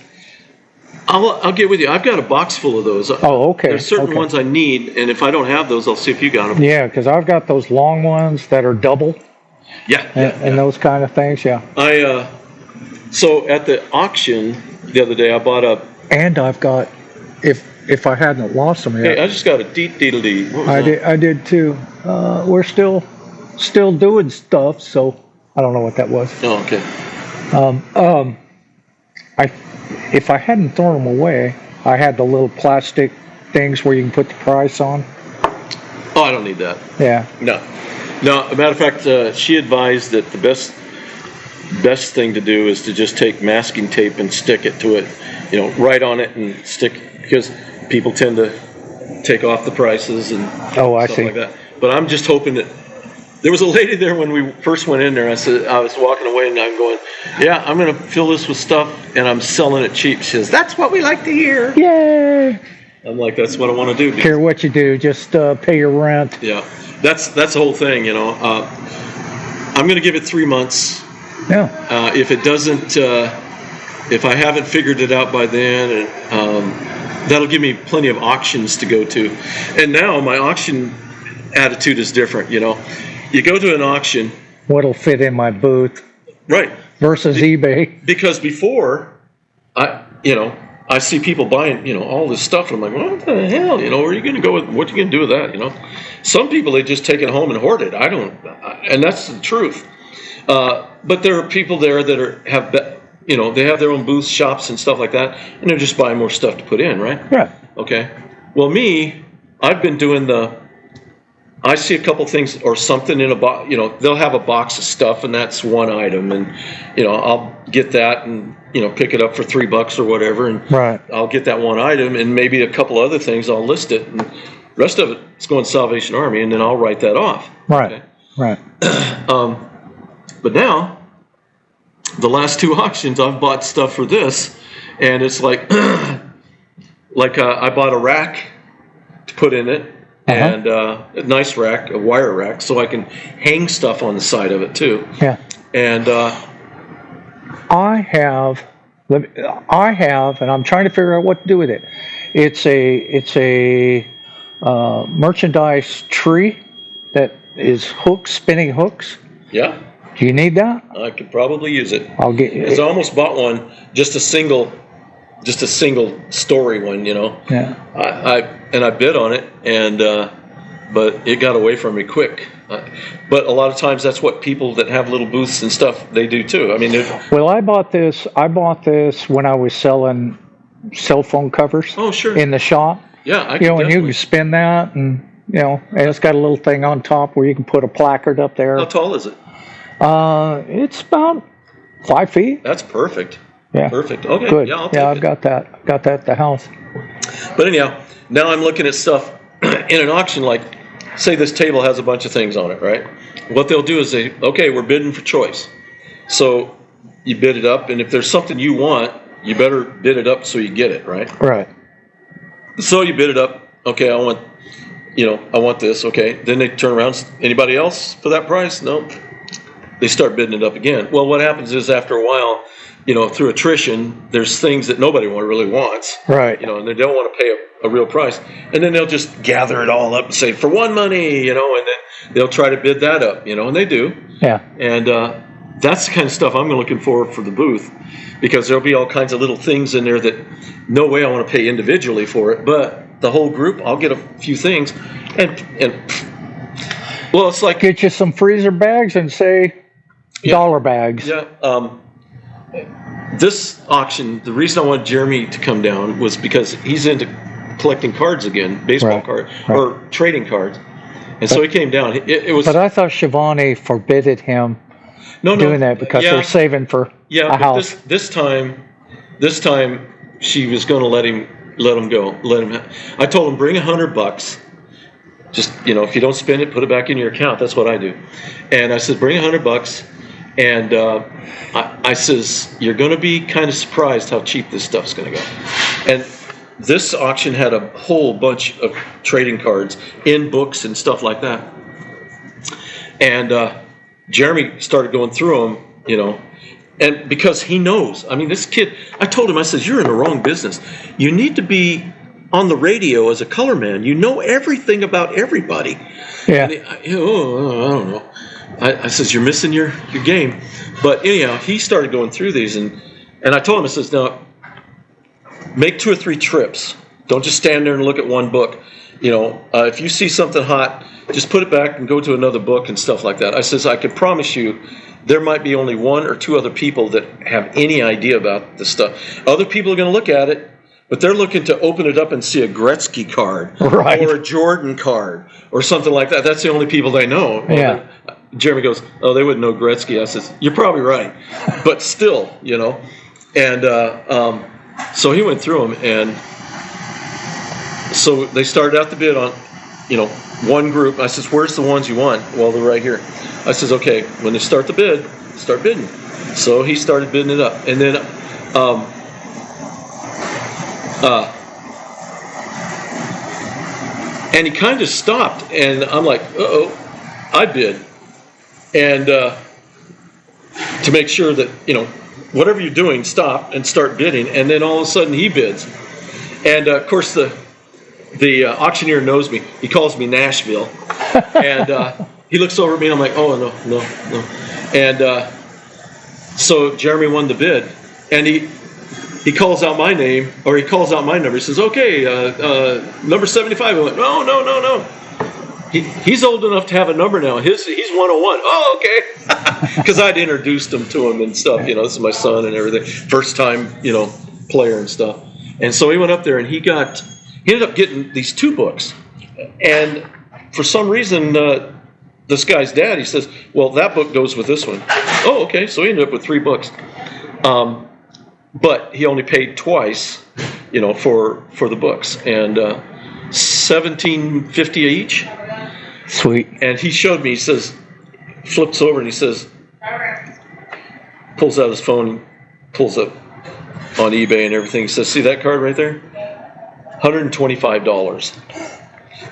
Speaker 4: I'll get with you. I've got a box full of those.
Speaker 1: Oh, okay.
Speaker 4: There's certain
Speaker 1: okay.
Speaker 4: ones I need, and if I don't have those, I'll see if you got them.
Speaker 1: Yeah, because I've got those long ones that are double
Speaker 4: Yeah.
Speaker 1: and those kind of things. Yeah.
Speaker 4: So at the auction the other day, I bought a.
Speaker 1: And I've got, if I hadn't lost them yet,
Speaker 4: Hey, I just got a deedle-dee. What was
Speaker 1: I
Speaker 4: that?
Speaker 1: did too. We're still doing stuff, so I don't know what that was.
Speaker 4: Oh, okay.
Speaker 1: If I hadn't thrown them away, I had the little plastic things where you can put the price on.
Speaker 4: Oh, I don't need that.
Speaker 1: Yeah.
Speaker 4: No. No, as a matter of fact, she advised that the best thing to do is to just take masking tape and stick it to it, write on it and stick, because people tend to take off the prices and
Speaker 1: Oh, I
Speaker 4: stuff
Speaker 1: see.
Speaker 4: like that. But I'm just hoping that there was a lady there when we first went in there. I was walking away and I'm going, yeah, I'm going to fill this with stuff and I'm selling it cheap. She says, that's what we like to hear.
Speaker 1: Yay!
Speaker 4: I'm like, that's what I want to do.
Speaker 1: Care what you do, just pay your rent.
Speaker 4: Yeah, that's the whole thing, I'm going to give it 3 months.
Speaker 1: Yeah.
Speaker 4: If it doesn't, if I haven't figured it out by then, that'll give me plenty of auctions to go to. And now my auction attitude is different. You go to an auction,
Speaker 1: What'll fit in my booth
Speaker 4: right?
Speaker 1: versus eBay.
Speaker 4: Because before, I see people buying, all this stuff, and I'm like, what the hell? Where are you going to go with? What are you going to do with that? Some people, they just take it home and hoard it. I don't, and that's the truth. But there are people there that they have their own booths, shops, and stuff like that, and they're just buying more stuff to put in, right?
Speaker 1: Right.
Speaker 4: Okay. Well, I've been doing I see a couple things or something in a box, they'll have a box of stuff and that's one item, and, I'll get that and, pick it up for $3 or whatever, and
Speaker 1: Right.
Speaker 4: I'll get that one item and maybe a couple other things, I'll list it, and the rest of it's going to Salvation Army, and then I'll write that off.
Speaker 1: Right.
Speaker 4: Okay?
Speaker 1: Right.
Speaker 4: But now, the last 2 auctions, I've bought stuff for this, and it's like, I bought a rack to put in it, and a nice rack, a wire rack, so I can hang stuff on the side of it too.
Speaker 1: Yeah.
Speaker 4: And
Speaker 1: I have, and I'm trying to figure out what to do with it. It's a merchandise tree that is hooks, spinning hooks.
Speaker 4: yeah,
Speaker 1: Do you need that?
Speaker 4: I could probably use it.
Speaker 1: I'll get
Speaker 4: Because I
Speaker 1: you.
Speaker 4: almost bought one, just a single story one,
Speaker 1: Yeah.
Speaker 4: I bid on it, and but it got away from me quick. But a lot of times that's what people that have little booths and stuff, they do too. I mean,
Speaker 1: Well, I bought this when I was selling cell phone covers
Speaker 4: oh sure,
Speaker 1: in the shop.
Speaker 4: yeah, I
Speaker 1: And
Speaker 4: can
Speaker 1: you
Speaker 4: definitely.
Speaker 1: can spin that, and and it's got a little thing on top where you can put a placard up there.
Speaker 4: How tall is it?
Speaker 1: It's about 5 feet.
Speaker 4: That's perfect.
Speaker 1: Yeah.
Speaker 4: Perfect. Okay.
Speaker 1: Good.
Speaker 4: Yeah, I'll take
Speaker 1: I've
Speaker 4: it.
Speaker 1: got that. Got that at the house.
Speaker 4: But anyhow, now I'm looking at stuff in an auction, like, say this table has a bunch of things on it, right? What they'll do is we're bidding for choice. So you bid it up, and if there's something you want, you better bid it up so you get it, right?
Speaker 1: Right.
Speaker 4: So you bid it up. Okay, I want this. Okay. Then they turn around. Anybody else for that price? No. They start bidding it up again. Well, what happens is after a while, through attrition, there's things that nobody really wants.
Speaker 1: Right.
Speaker 4: And they don't want to pay a real price. And then they'll just gather it all up and say, for one money, and then they'll try to bid that up, and they do.
Speaker 1: Yeah.
Speaker 4: And that's the kind of stuff I'm looking for the booth, because there'll be all kinds of little things in there that no way I want to pay individually for it, but the whole group, I'll get a few things. And well, it's like,
Speaker 1: Get you some freezer bags and say dollar bags.
Speaker 4: yeah, this auction, the reason I wanted Jeremy to come down was because he's into collecting cards again, baseball
Speaker 1: Right,
Speaker 4: cards,
Speaker 1: right.
Speaker 4: or trading cards. And so he came down. It was
Speaker 1: But I thought Shivani forbidded him
Speaker 4: no
Speaker 1: doing that because they're saving for
Speaker 4: yeah.
Speaker 1: a
Speaker 4: But
Speaker 1: house.
Speaker 4: this time she was going to let him go. I told him, bring $100. Just if you don't spend it, put it back in your account. That's what I do. And I said, bring $100. And I says, you're going to be kind of surprised how cheap this stuff's going to go. And this auction had a whole bunch of trading cards in books and stuff like that. And Jeremy started going through them, and because he knows, I mean, this kid, I told him, I said, you're in the wrong business. You need to be on the radio as a color man. You know everything about everybody.
Speaker 1: Yeah.
Speaker 4: And I don't know. I says, you're missing your game. But anyhow, he started going through these, and I told him, I says, now, make 2 or 3 trips. Don't just stand there and look at one book. If you see something hot, just put it back and go to another book and stuff like that. I says, I can promise you there might be only 1 or 2 other people that have any idea about this stuff. Other people are going to look at it, but they're looking to open it up and see a Gretzky card
Speaker 1: Right.
Speaker 4: or a Jordan card or something like that. That's the only people they know.
Speaker 1: Yeah.
Speaker 4: Jeremy goes, oh, they wouldn't know Gretzky. I says, you're probably right. But still, And so he went through them, and so they started out the bid on, one group. I says, where's the ones you want? Well, they're right here. I says, okay, when they start the bid, start bidding. So he started bidding it up. And then and he kind of stopped, and I'm like, uh-oh, I bid. And to make sure that, whatever you're doing, stop and start bidding. And then all of a sudden he bids. And of course the auctioneer knows me. He calls me Nashville. And he looks over at me, and I'm like, oh, no. And so Jeremy won the bid. And he calls out my name, or he calls out my number. He says, okay, number 75. I went, no. He's old enough to have a number now. He's 101. Oh, okay. Because I'd introduced him to him and stuff. This is my son and everything. First time, player and stuff. And so he went up there, and he ended up getting these 2 books. And for some reason, this guy's dad, he says, well, that book goes with this one. Oh, okay. So he ended up with 3 books. But he only paid twice, for the books. And $17.50 each.
Speaker 1: Sweet.
Speaker 4: And he showed me, he says, flips over and he says, pulls out his phone, pulls up on eBay and everything. He says, see that card right there? $125.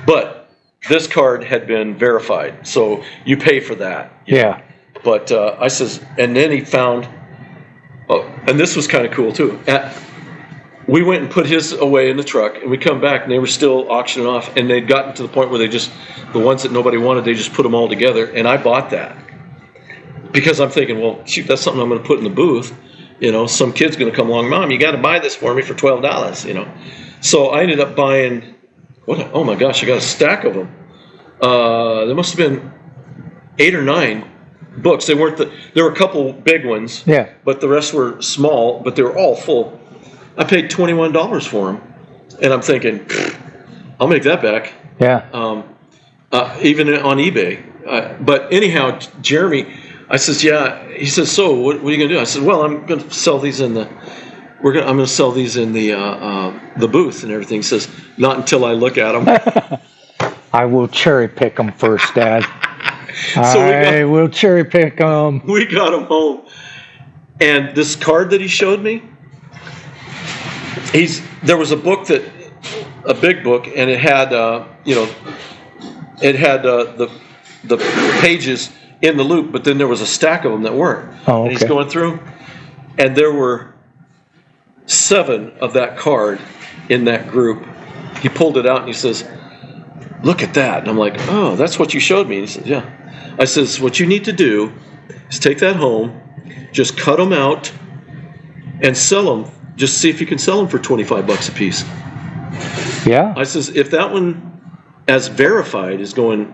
Speaker 4: But this card had been verified, so you pay for that.
Speaker 1: Yeah.
Speaker 4: But I says, and then he found, and this was kind of cool too. We went and put his away in the truck, and we come back, and they were still auctioning off, and they'd gotten to the point where the ones that nobody wanted, they just put them all together, and I bought that. Because I'm thinking, well, shoot, that's something I'm going to put in the booth. Some kid's going to come along, Mom, you got to buy this for me for $12, So I ended up buying, oh my gosh, I got a stack of them. There must have been 8 or 9 books. There were a couple big ones,
Speaker 1: Yeah.
Speaker 4: but the rest were small, but they were all full. I paid $21 for them, and I'm thinking, I'll make that back.
Speaker 1: Yeah.
Speaker 4: Even on eBay. But anyhow, Jeremy, I says, yeah. He says, so what are you gonna do? I said, well, I'm gonna sell these in the booth and everything. He says, not until I look at them.
Speaker 1: I will cherry pick them first, Dad.
Speaker 4: So
Speaker 1: I will cherry pick them.
Speaker 4: We got them home, and this card that he showed me. There was a book a big book, and it had, the pages in the loop, but then there was a stack of them that weren't.
Speaker 1: Oh, okay.
Speaker 4: And he's going through, and there were 7 of that card in that group. He pulled it out and he says, look at that. And I'm like, oh, that's what you showed me. And he says, yeah. I says, what you need to do is take that home, just cut them out, and sell them. Just see if you can sell them for $25 a piece.
Speaker 1: Yeah.
Speaker 4: I says, if that one, as verified, is going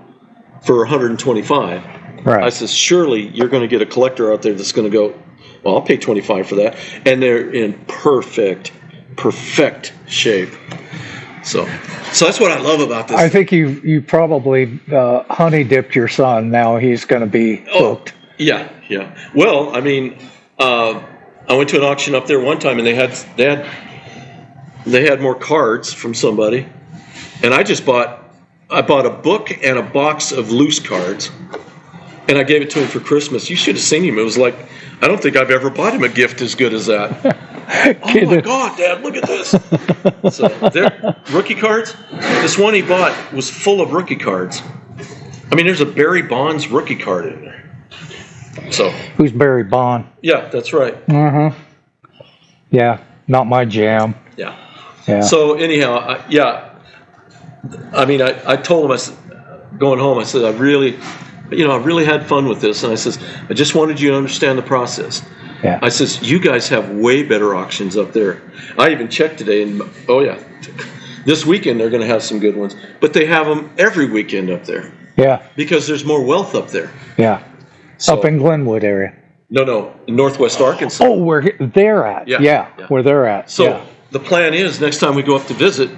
Speaker 4: for $125,
Speaker 1: Right.
Speaker 4: I says, surely you're going to get a collector out there that's going to go, well, I'll pay $25 for that. And they're in perfect shape. So that's what I love about this.
Speaker 1: I think you probably honey dipped your son. Now he's going to be hooked.
Speaker 4: Yeah. Well, I mean, I went to an auction up there one time, and they had more cards from somebody, and I bought a book and a box of loose cards, and I gave it to him for Christmas. You should have seen him. It was like, I don't think I've ever bought him a gift as good as that.
Speaker 3: Oh my God, Dad, look at this. So there, rookie cards. This one he bought was full of rookie cards. I mean, there's a Barry Bonds rookie card in there. So
Speaker 1: Who's Barry Bond?
Speaker 3: yeah, that's right.
Speaker 1: Yeah, not my jam.
Speaker 3: Yeah.
Speaker 1: Yeah.
Speaker 3: So anyhow, I mean, I told him, I said, going home, I said, I really had fun with this. And I says, I just wanted you to understand the process.
Speaker 1: Yeah.
Speaker 3: I says, you guys have way better auctions up there. I even checked today, and oh yeah, this weekend they're going to have some good ones. But they have them every weekend up there
Speaker 1: Yeah.
Speaker 3: because there's more wealth up there.
Speaker 1: Yeah.
Speaker 3: So,
Speaker 1: Up in Glenwood area.
Speaker 3: no, in Northwest Arkansas.
Speaker 1: Oh, where they're at.
Speaker 3: Yeah.
Speaker 1: Yeah.
Speaker 3: Yeah.
Speaker 1: Where they're at.
Speaker 3: So
Speaker 1: yeah.
Speaker 3: the plan is next time we go up to visit,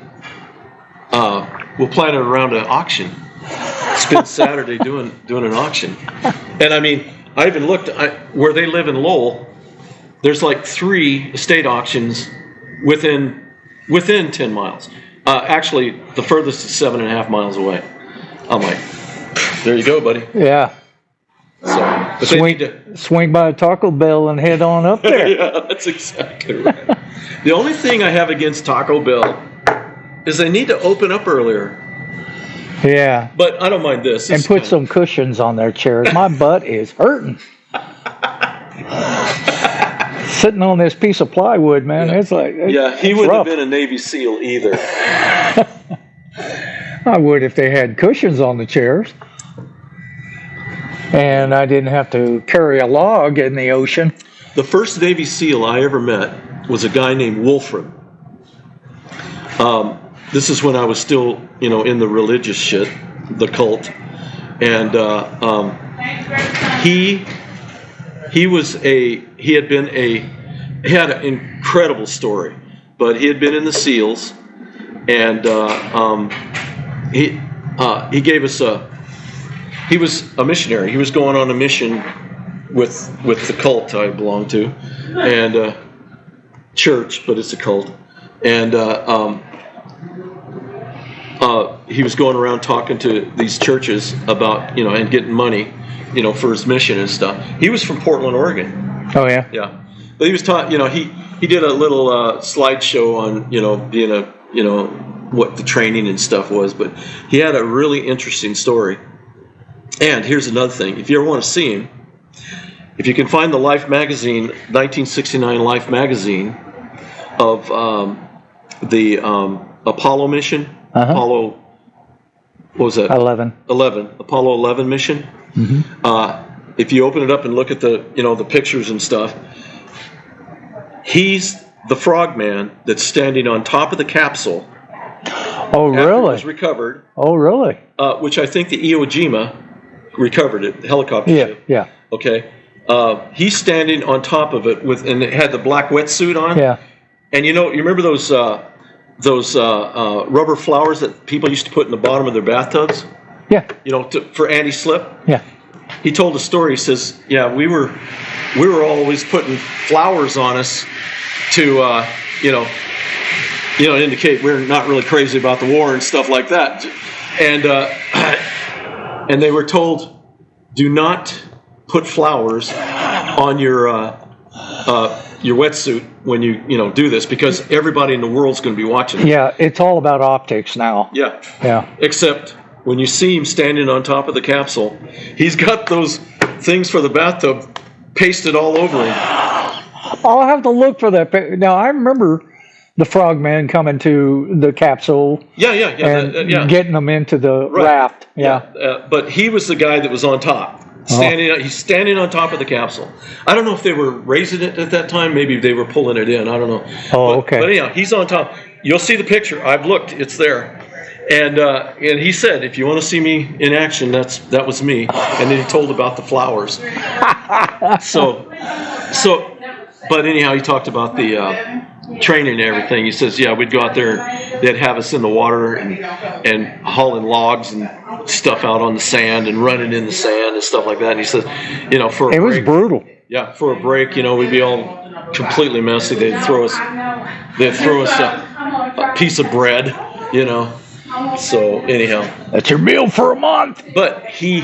Speaker 3: we'll plan it around an auction. Spend Saturday doing an auction. And I mean, I even looked where they live in Lowell. There's like 3 estate auctions within 10 miles. Actually, the furthest is 7.5 miles away. I'm like, there you go, buddy.
Speaker 1: Yeah.
Speaker 3: So, but they need to,
Speaker 1: Swing by a Taco Bell and head on up there.
Speaker 3: yeah, that's exactly right. The only thing I have against Taco Bell is they need to open up earlier.
Speaker 1: Yeah.
Speaker 3: But I don't mind this.
Speaker 1: And put some cushions on their chairs. My butt is hurting. Sitting on this piece of plywood, man.
Speaker 3: Yeah.
Speaker 1: It's like
Speaker 3: Yeah, he
Speaker 1: it's
Speaker 3: wouldn't
Speaker 1: rough.
Speaker 3: have been a Navy SEAL either.
Speaker 1: I would if they had cushions on the chairs. And I didn't have to carry a log in the ocean.
Speaker 3: The first Navy SEAL I ever met was a guy named Wolfram. This is when I was still, in the religious shit, the cult, and he had an incredible story, but he had been in the SEALs, and he gave us he was a missionary. He was going on a mission with the cult I belong to, and church, but it's a cult, and he was going around talking to these churches about, and getting money, for his mission and stuff. He was from Portland, Oregon.
Speaker 1: Oh yeah.
Speaker 3: Yeah, but he was taught. He did a little slideshow on, being what the training and stuff was. But he had a really interesting story. And here's another thing: if you ever want to see him, if you can find the Life magazine, 1969 Life magazine of the Apollo mission, Apollo, what was that?
Speaker 1: 11.
Speaker 3: Apollo 11 mission. If you open it up and look at the the pictures and stuff, he's the frogman that's standing on top of the capsule.
Speaker 1: Oh
Speaker 3: After it
Speaker 1: really?
Speaker 3: was recovered.
Speaker 1: Oh really?
Speaker 3: Which I think the Iwo Jima recovered it, the helicopter
Speaker 1: Yeah.
Speaker 3: ship.
Speaker 1: Yeah.
Speaker 3: Okay. He's standing on top of it and it had the black wetsuit on.
Speaker 1: Yeah.
Speaker 3: And you remember those rubber flowers that people used to put in the bottom of their bathtubs?
Speaker 1: Yeah.
Speaker 3: For anti-slip?
Speaker 1: Yeah.
Speaker 3: He told a story. He says, "Yeah, we were always putting flowers on us to, indicate we're not really crazy about the war and stuff like that." And they were told, "Do not put flowers on your wetsuit when you do this, because everybody in the world's going to be watching."
Speaker 1: Yeah. It's all about optics now.
Speaker 3: Yeah.
Speaker 1: Yeah.
Speaker 3: Except when you see him standing on top of the capsule, he's got those things for the bathtub pasted all over him.
Speaker 1: I'll have to look for that. Now I remember the frogman coming to the capsule
Speaker 3: Yeah.
Speaker 1: and
Speaker 3: Yeah.
Speaker 1: getting them into the
Speaker 3: Right.
Speaker 1: raft. Yeah.
Speaker 3: But he was the guy that was on top. He's standing on top of the capsule. I don't know if they were raising it at that time. Maybe they were pulling it in. I don't know.
Speaker 1: Oh,
Speaker 3: but,
Speaker 1: okay.
Speaker 3: But anyhow, he's on top. You'll see the picture. I've looked. It's there. And he said, "If you want to see me in action, that was me." And then he told about the flowers. But anyhow, he talked about the training and everything. He says, "Yeah, we'd go out there and they'd have us in the water and hauling logs and stuff out on the sand and running in the sand and stuff like that." And he says, for a
Speaker 1: It was
Speaker 3: break,
Speaker 1: brutal.
Speaker 3: yeah, for a break, we'd be all completely messy. They'd throw us a piece of bread, So anyhow,
Speaker 1: That's your meal for a month.
Speaker 3: but he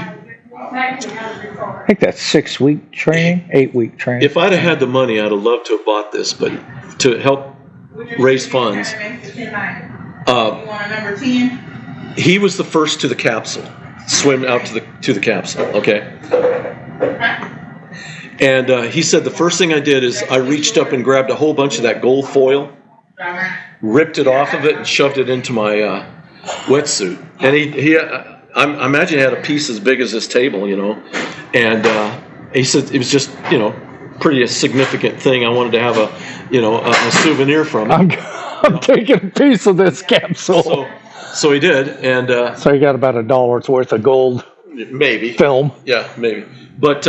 Speaker 1: I think that's 6-week training, 8-week training.
Speaker 4: If I'd have had the money, I'd have loved to have bought this, but to help raise funds,
Speaker 2: You want a number 10?
Speaker 4: he was the first to the capsule, swim out to the capsule. Okay. And he said the first thing I did is I reached up and grabbed a whole bunch of that gold foil, ripped it off of it, and shoved it into my wetsuit. And I imagine he had a piece as big as this table, you know. And he said it was just, you know, pretty significant thing. I wanted to have a souvenir from it.
Speaker 1: I'm taking a piece of this capsule.
Speaker 4: So he did, and
Speaker 1: So you got about $1's worth of gold
Speaker 4: maybe.
Speaker 1: film.
Speaker 4: Yeah, maybe. But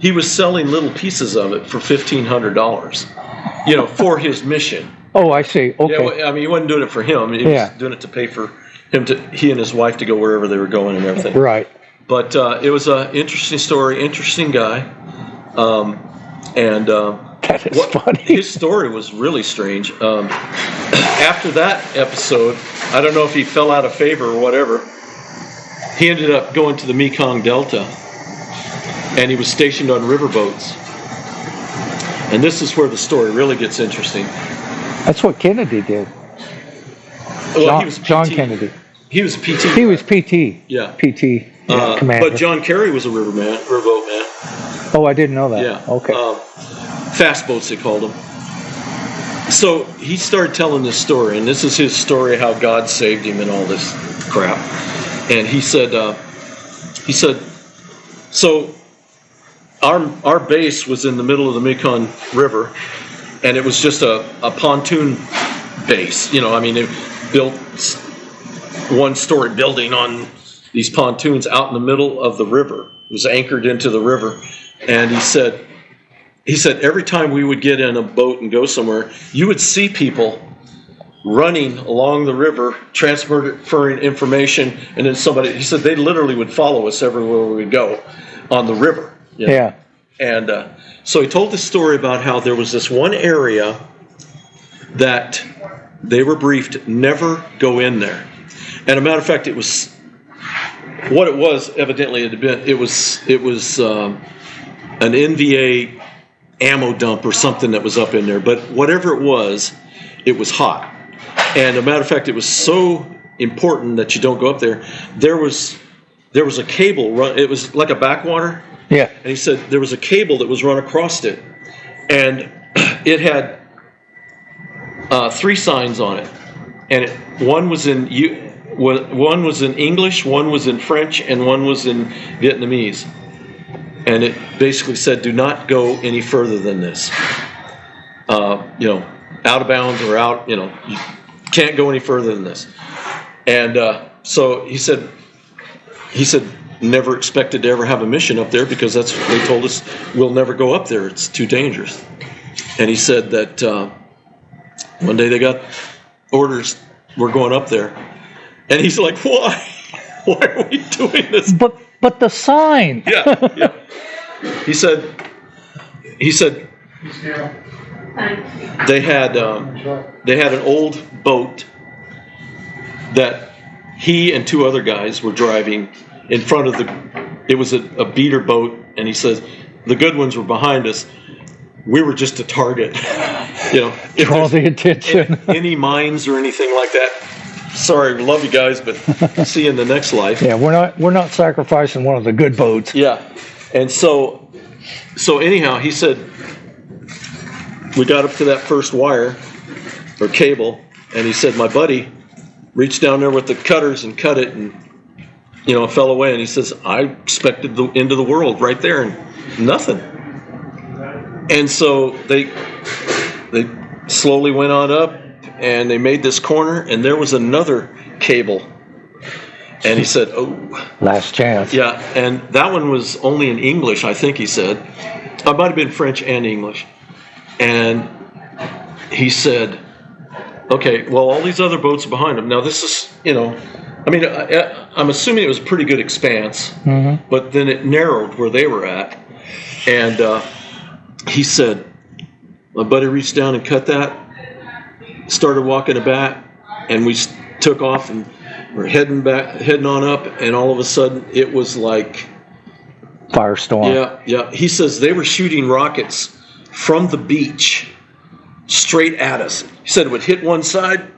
Speaker 4: he was selling little pieces of it for $1,500, you know, for his mission.
Speaker 1: Oh, I see. Okay.
Speaker 4: Yeah, well, I mean, he wasn't doing it for him. He was doing it to pay for he and his wife to go wherever they were going and everything.
Speaker 1: Right.
Speaker 4: But it was an interesting story, interesting guy.
Speaker 1: That is funny.
Speaker 4: His story was really strange. After that episode, I don't know if he fell out of favor or whatever, he ended up going to the Mekong Delta, and he was stationed on riverboats. And this is where the story really gets interesting.
Speaker 1: That's what Kennedy did.
Speaker 4: Well, he was PT.
Speaker 1: John Kennedy.
Speaker 4: He was a PT.
Speaker 1: He was PT.
Speaker 4: Yeah.
Speaker 1: PT. Commander.
Speaker 4: But John Kerry was a riverboat man.
Speaker 1: Oh, I didn't know that.
Speaker 4: Yeah.
Speaker 1: Okay.
Speaker 4: Fast boats, they called them. So he started telling this story, and this is his story how God saved him and all this crap. And he said, so our base was in the middle of the Mekong River, and it was just a pontoon base. You know, I mean, they built one-story building on these pontoons out in the middle of the river. It was anchored into the river, and he said every time we would get in a boat and go somewhere, you would see people running along the river, transferring information, and then he said they literally would follow us everywhere we would go on the river. You know?
Speaker 1: Yeah.
Speaker 4: And so he told this story about how there was this one area that they were briefed, never go in there. And a matter of fact, it was what it was. Evidently, it was an NVA ammo dump or something that was up in there. But whatever it was hot. And a matter of fact, it was so important that you don't go up there. There was a cable run. It was like a backwater.
Speaker 1: Yeah.
Speaker 4: And he said there was a cable that was run across it, and it had 3 signs on it, and one was in English, one was in French, and one was in Vietnamese. And it basically said, "Do not go any further than this. You know, out of bounds or out. You know, you can't go any further than this." And so he said, never expected to ever have a mission up there because that's what they told us. We'll never go up there. It's too dangerous. And he said that one day they got orders. We're going up there, and he's like, "Why? Why are we doing this?"
Speaker 1: But the sign.
Speaker 4: Yeah. He said they had an old boat that he and 2 other guys were driving in front of it was a beater boat, and he says the good ones were behind us. We were just a target. You know,
Speaker 1: Draw the attention.
Speaker 4: any mines or anything like that. Sorry, we love you guys, but see you in the next life.
Speaker 1: Yeah, we're not sacrificing one of the good boats.
Speaker 4: Yeah. And so anyhow, he said we got up to that first wire or cable, and he said my buddy reached down there with the cutters and cut it, and you know, it fell away. And he says I expected the end of the world right there, and nothing. And so they slowly went on up, and they made this corner, and there was another cable. And he said, "Oh,
Speaker 1: Last chance.
Speaker 4: yeah." And that one was only in English, I think he said. It might have been French and English. And he said, "Okay, well, all these other boats behind him. Now, this is, you know, I mean, I'm assuming it was a pretty good expanse, but then it narrowed where they were at." And he said, my buddy reached down and cut that, started walking it back, and we took off and we're heading on up, and all of a sudden it was like
Speaker 1: firestorm.
Speaker 4: Yeah. He says they were shooting rockets from the beach straight at us. He said it would hit one side,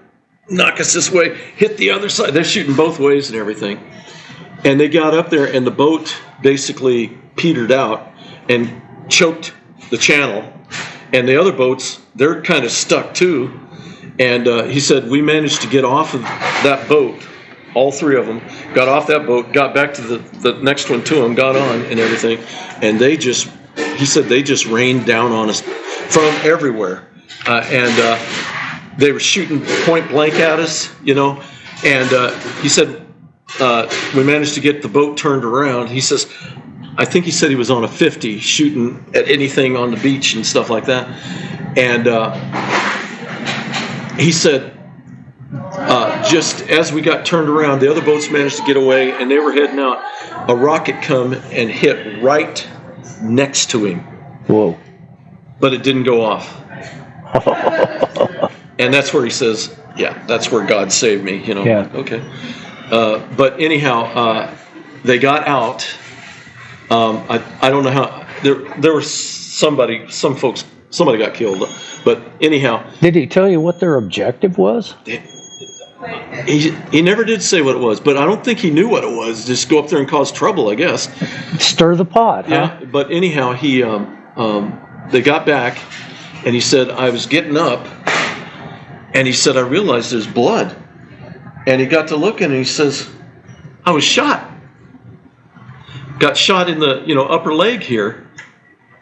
Speaker 4: knock us this way, hit the other side. They're shooting both ways and everything. And they got up there, and the boat basically petered out and choked the channel. And the other boats, they're kind of stuck too. And he said, we managed to get off of that boat, all three of them, got off that boat, got back to the next one to them, got on and everything. And he said they just rained down on us from everywhere. And they were shooting point blank at us, And he said, we managed to get the boat turned around. He says, I think he said he was on a 50 shooting at anything on the beach and stuff like that. And he said, just as we got turned around, the other boats managed to get away, and they were heading out. A rocket come and hit right next to him.
Speaker 1: Whoa.
Speaker 4: But it didn't go off. And that's where he says, yeah, that's where God saved me,
Speaker 1: Yeah.
Speaker 4: Okay. But anyhow, they got out. I don't know how. There was somebody got killed. But anyhow.
Speaker 1: Did he tell you what their objective was?
Speaker 4: He never did say what it was, but I don't think he knew what it was. Just go up there and cause trouble, I guess.
Speaker 1: Stir the pot, huh?
Speaker 4: Yeah, but anyhow, they got back, and he said, I was getting up, and he said, I realized there's blood. And he got to looking, and he says, I was shot. Got shot in the upper leg here,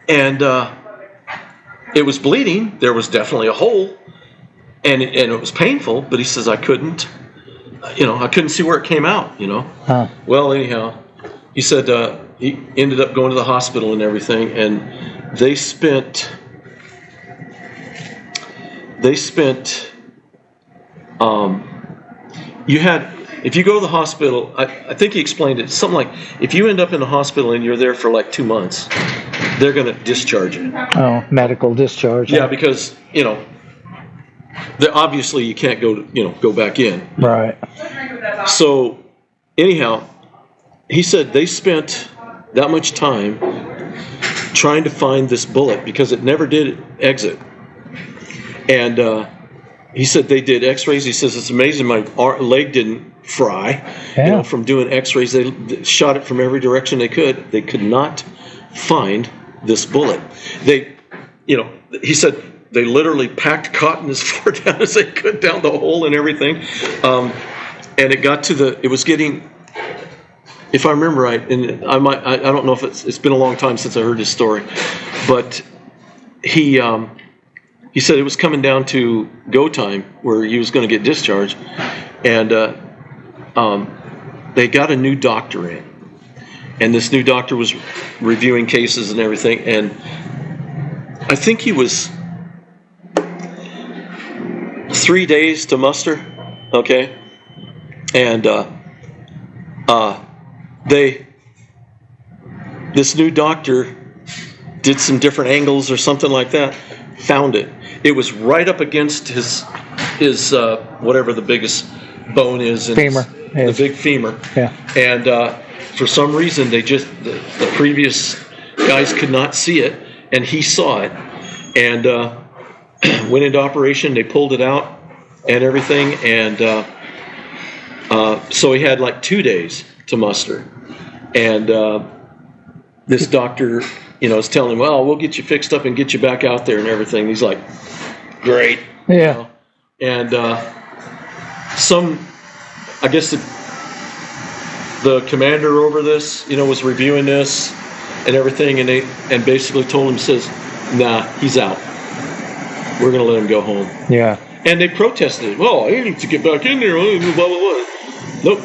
Speaker 4: and it was bleeding. There was definitely a hole, and it was painful. But he says I couldn't see where it came out.
Speaker 1: Huh.
Speaker 4: Well, anyhow, he said he ended up going to the hospital and everything, and they spent. If you go to the hospital, I think he explained it, something like, if you end up in the hospital and you're there for like 2 months, they're going to discharge you.
Speaker 1: Oh, medical discharge.
Speaker 4: Yeah, because, obviously you can't go back in.
Speaker 1: Right.
Speaker 4: So, anyhow, he said they spent that much time trying to find this bullet because it never did exit. And he said they did x-rays. He says, it's amazing my leg didn't fry from doing x-rays. They shot it from every direction they could. They could not find this bullet. He said they literally packed cotton as far down as they could down the hole and everything. And it got to it was getting, if I remember right, and I don't know if it's been a long time since I heard this story, but he said it was coming down to go time where he was going to get discharged, and they got a new doctor in, and this new doctor was reviewing cases and everything, and I think he was 3 days to muster, okay, and this new doctor did some different angles or something like that, found it. It was right up against his whatever the biggest bone is.
Speaker 1: Femur.
Speaker 4: The big femur.
Speaker 1: Yeah.
Speaker 4: And for some reason, the previous guys could not see it, and he saw it. And went into operation. They pulled it out and everything. And so he had like 2 days to muster. And this doctor, is telling him, well, we'll get you fixed up and get you back out there and everything. He's like, great.
Speaker 1: Yeah.
Speaker 4: And I guess the commander over this, was reviewing this and everything, and basically told him, says, nah, he's out. We're going to let him go home.
Speaker 1: Yeah.
Speaker 4: And they protested. Well, he needs to get back in there. Blah, blah, blah. Nope.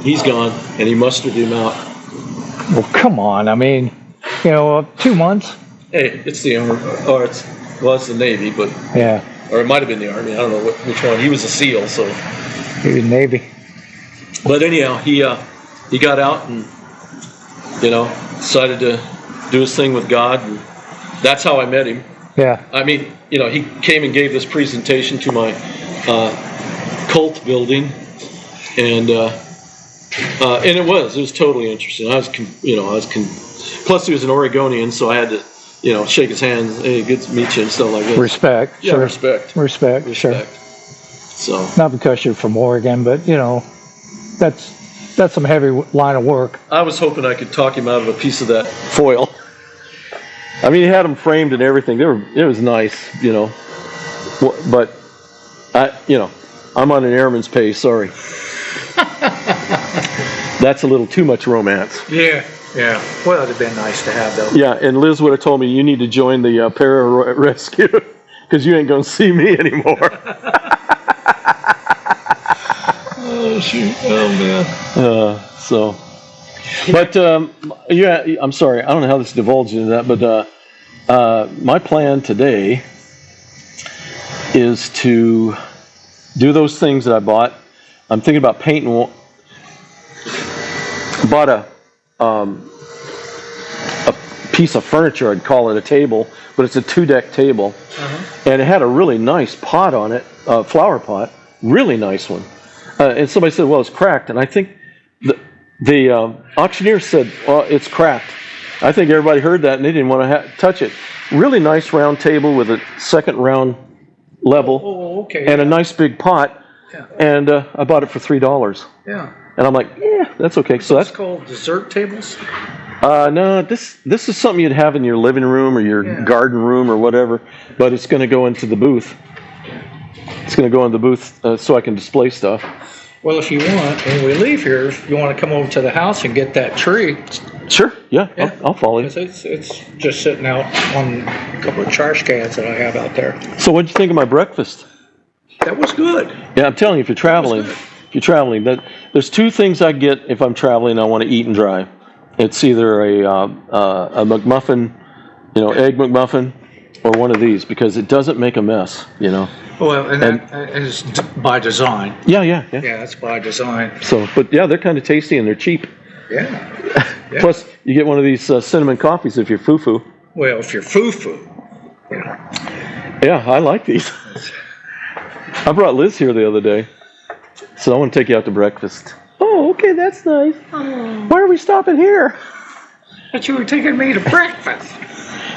Speaker 4: He's gone. And he mustered him out.
Speaker 1: Well, come on. I mean, 2 months.
Speaker 4: Hey, it's the Army. Or it's the Navy, but.
Speaker 1: Yeah.
Speaker 4: Or it might have been the Army. I don't know which one. He was a SEAL, so.
Speaker 1: He was Navy.
Speaker 4: But anyhow, he got out and, decided to do his thing with God. And that's how I met him.
Speaker 1: Yeah.
Speaker 4: I mean, he came and gave this presentation to my cult building, and it was totally interesting. I was Plus, he was an Oregonian, so I had to, shake his hand. Hey, good to meet you and stuff like that.
Speaker 1: Respect.
Speaker 4: Yeah,
Speaker 1: sure.
Speaker 4: respect.
Speaker 1: Respect. Sure.
Speaker 4: So
Speaker 1: Not because you're from Oregon, but that's some heavy line of work.
Speaker 4: I was hoping I could talk him out of a piece of that foil. I mean, he had them framed and everything. It was nice, But I'm on an airman's pay. Sorry. That's a little too much romance.
Speaker 3: Yeah. Well, it'd have been nice to have though.
Speaker 4: Yeah, and Liz would have told me you need to join the pararescue because you ain't gonna see me anymore. Oh shoot! Oh man. But yeah, I'm sorry. I don't know how this divulged into that, but my plan today is to do those things that I bought. I'm thinking about painting. Bought a piece of furniture. I'd call it a table, but it's a 2-deck table, and it had a really nice pot on it, a flower pot, really nice one. And somebody said, "Well, it's cracked," and I think the auctioneer said, "Well, it's cracked." I think everybody heard that and they didn't want to touch it. Really nice round table with a second round level,
Speaker 3: Okay.
Speaker 4: and a nice big pot, and I bought it for $3.
Speaker 3: Yeah.
Speaker 4: And I'm like, yeah, that's okay. So
Speaker 3: That's
Speaker 4: that's
Speaker 3: called dessert tables.
Speaker 4: no, this is something you'd have in your living room or your garden room or whatever, but it's going to go into the booth. It's going to go in the booth so I can display stuff.
Speaker 3: Well, if you want, when we leave here, if you want to come over to the house and get that tree,
Speaker 4: Sure, yeah. I'll follow you.
Speaker 3: because it's just sitting out on a couple of trash cans that I have out there.
Speaker 4: So what'd you think of my breakfast?
Speaker 3: That was good.
Speaker 4: Yeah, I'm telling you, if you're traveling, there's two things I get if I'm traveling. I want to eat and drive. It's either a McMuffin, egg McMuffin, or one of these because it doesn't make a mess.
Speaker 3: Well, and that is by design.
Speaker 4: Yeah.
Speaker 3: Yeah, that's by design.
Speaker 4: So, but yeah, they're kind of tasty and they're cheap.
Speaker 3: Yeah.
Speaker 4: Plus, you get one of these cinnamon coffees if you're foo-foo.
Speaker 3: Well, if you're foo-foo.
Speaker 4: Yeah, I like these. I brought Liz here the other day, so I want to take you out to breakfast. Oh, okay, that's nice. Why are we stopping here?
Speaker 3: But you were taking me to breakfast.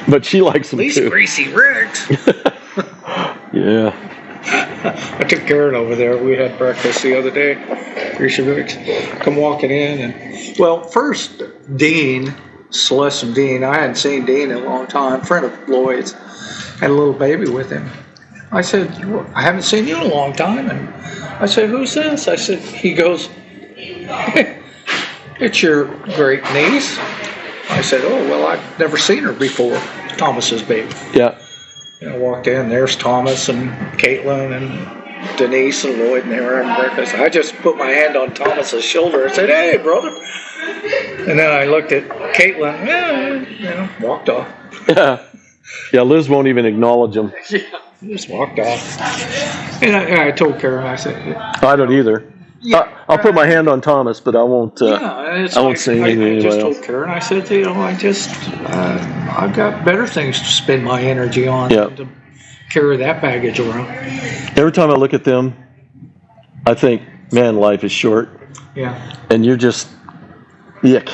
Speaker 4: But she likes them
Speaker 3: These
Speaker 4: too.
Speaker 3: greasy rigs.
Speaker 4: Yeah.
Speaker 3: I took Garrett over there. We had breakfast the other day. Greasy rigs. Come walking in and, well, first Dean, Celeste and Dean. I hadn't seen Dean in a long time. Friend of Lloyd's. Had a little baby with him. I said, I haven't seen you in a long time. And I said, who's this? I said, he goes, it's your great niece. I said, oh, well, I've never seen her before. Thomas's baby.
Speaker 4: Yeah.
Speaker 3: And I walked in, there's Thomas and Caitlin and Denise and Lloyd, and they were having breakfast. I just put my hand on Thomas's shoulder and said, hey, brother. And then I looked at Caitlin, walked off.
Speaker 4: Yeah. Yeah, Liz won't even acknowledge them.
Speaker 3: Yeah, just walked off. And I told Karen, I said,
Speaker 4: I don't either. I'll put my hand on Thomas, but I won't. I won't say anything to
Speaker 3: I
Speaker 4: anybody
Speaker 3: just
Speaker 4: else.
Speaker 3: told Karen, I said, I've got better things to spend my energy on
Speaker 4: Yeah.
Speaker 3: than to carry that baggage around.
Speaker 4: Every time I look at them, I think, man, life is short,
Speaker 3: Yeah.
Speaker 4: and you're just ick.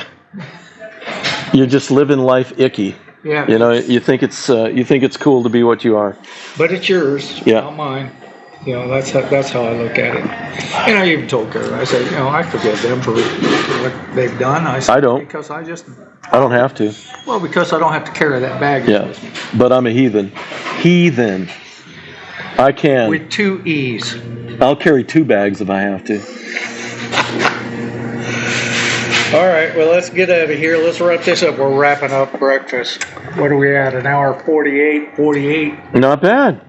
Speaker 4: You're just living life icky.
Speaker 3: Yeah.
Speaker 4: You think it's cool to be what you are.
Speaker 3: But it's yours,
Speaker 4: Yeah.
Speaker 3: not mine. That's how I look at it. And I even told Karen, I said, I forgive them for what they've done. I said,
Speaker 4: I don't.
Speaker 3: because
Speaker 4: I don't have to.
Speaker 3: because I don't have to carry that baggage
Speaker 4: Yeah,
Speaker 3: with me.
Speaker 4: but I'm a heathen. Heathen. I can.
Speaker 3: With 2 E's.
Speaker 4: I'll carry 2 bags if I have to.
Speaker 3: All right, well, let's get out of here. Let's wrap this up. We're wrapping up breakfast. What are we at? An hour 48?
Speaker 4: Not bad.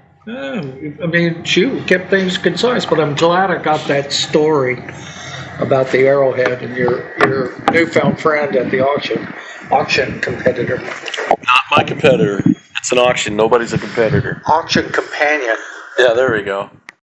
Speaker 3: Shoot, kept things concise, but I'm glad I got that story about the Arrowhead and your newfound friend at the auction competitor.
Speaker 4: Not my competitor. It's an auction. Nobody's a competitor.
Speaker 3: Auction companion.
Speaker 4: Yeah, there we go.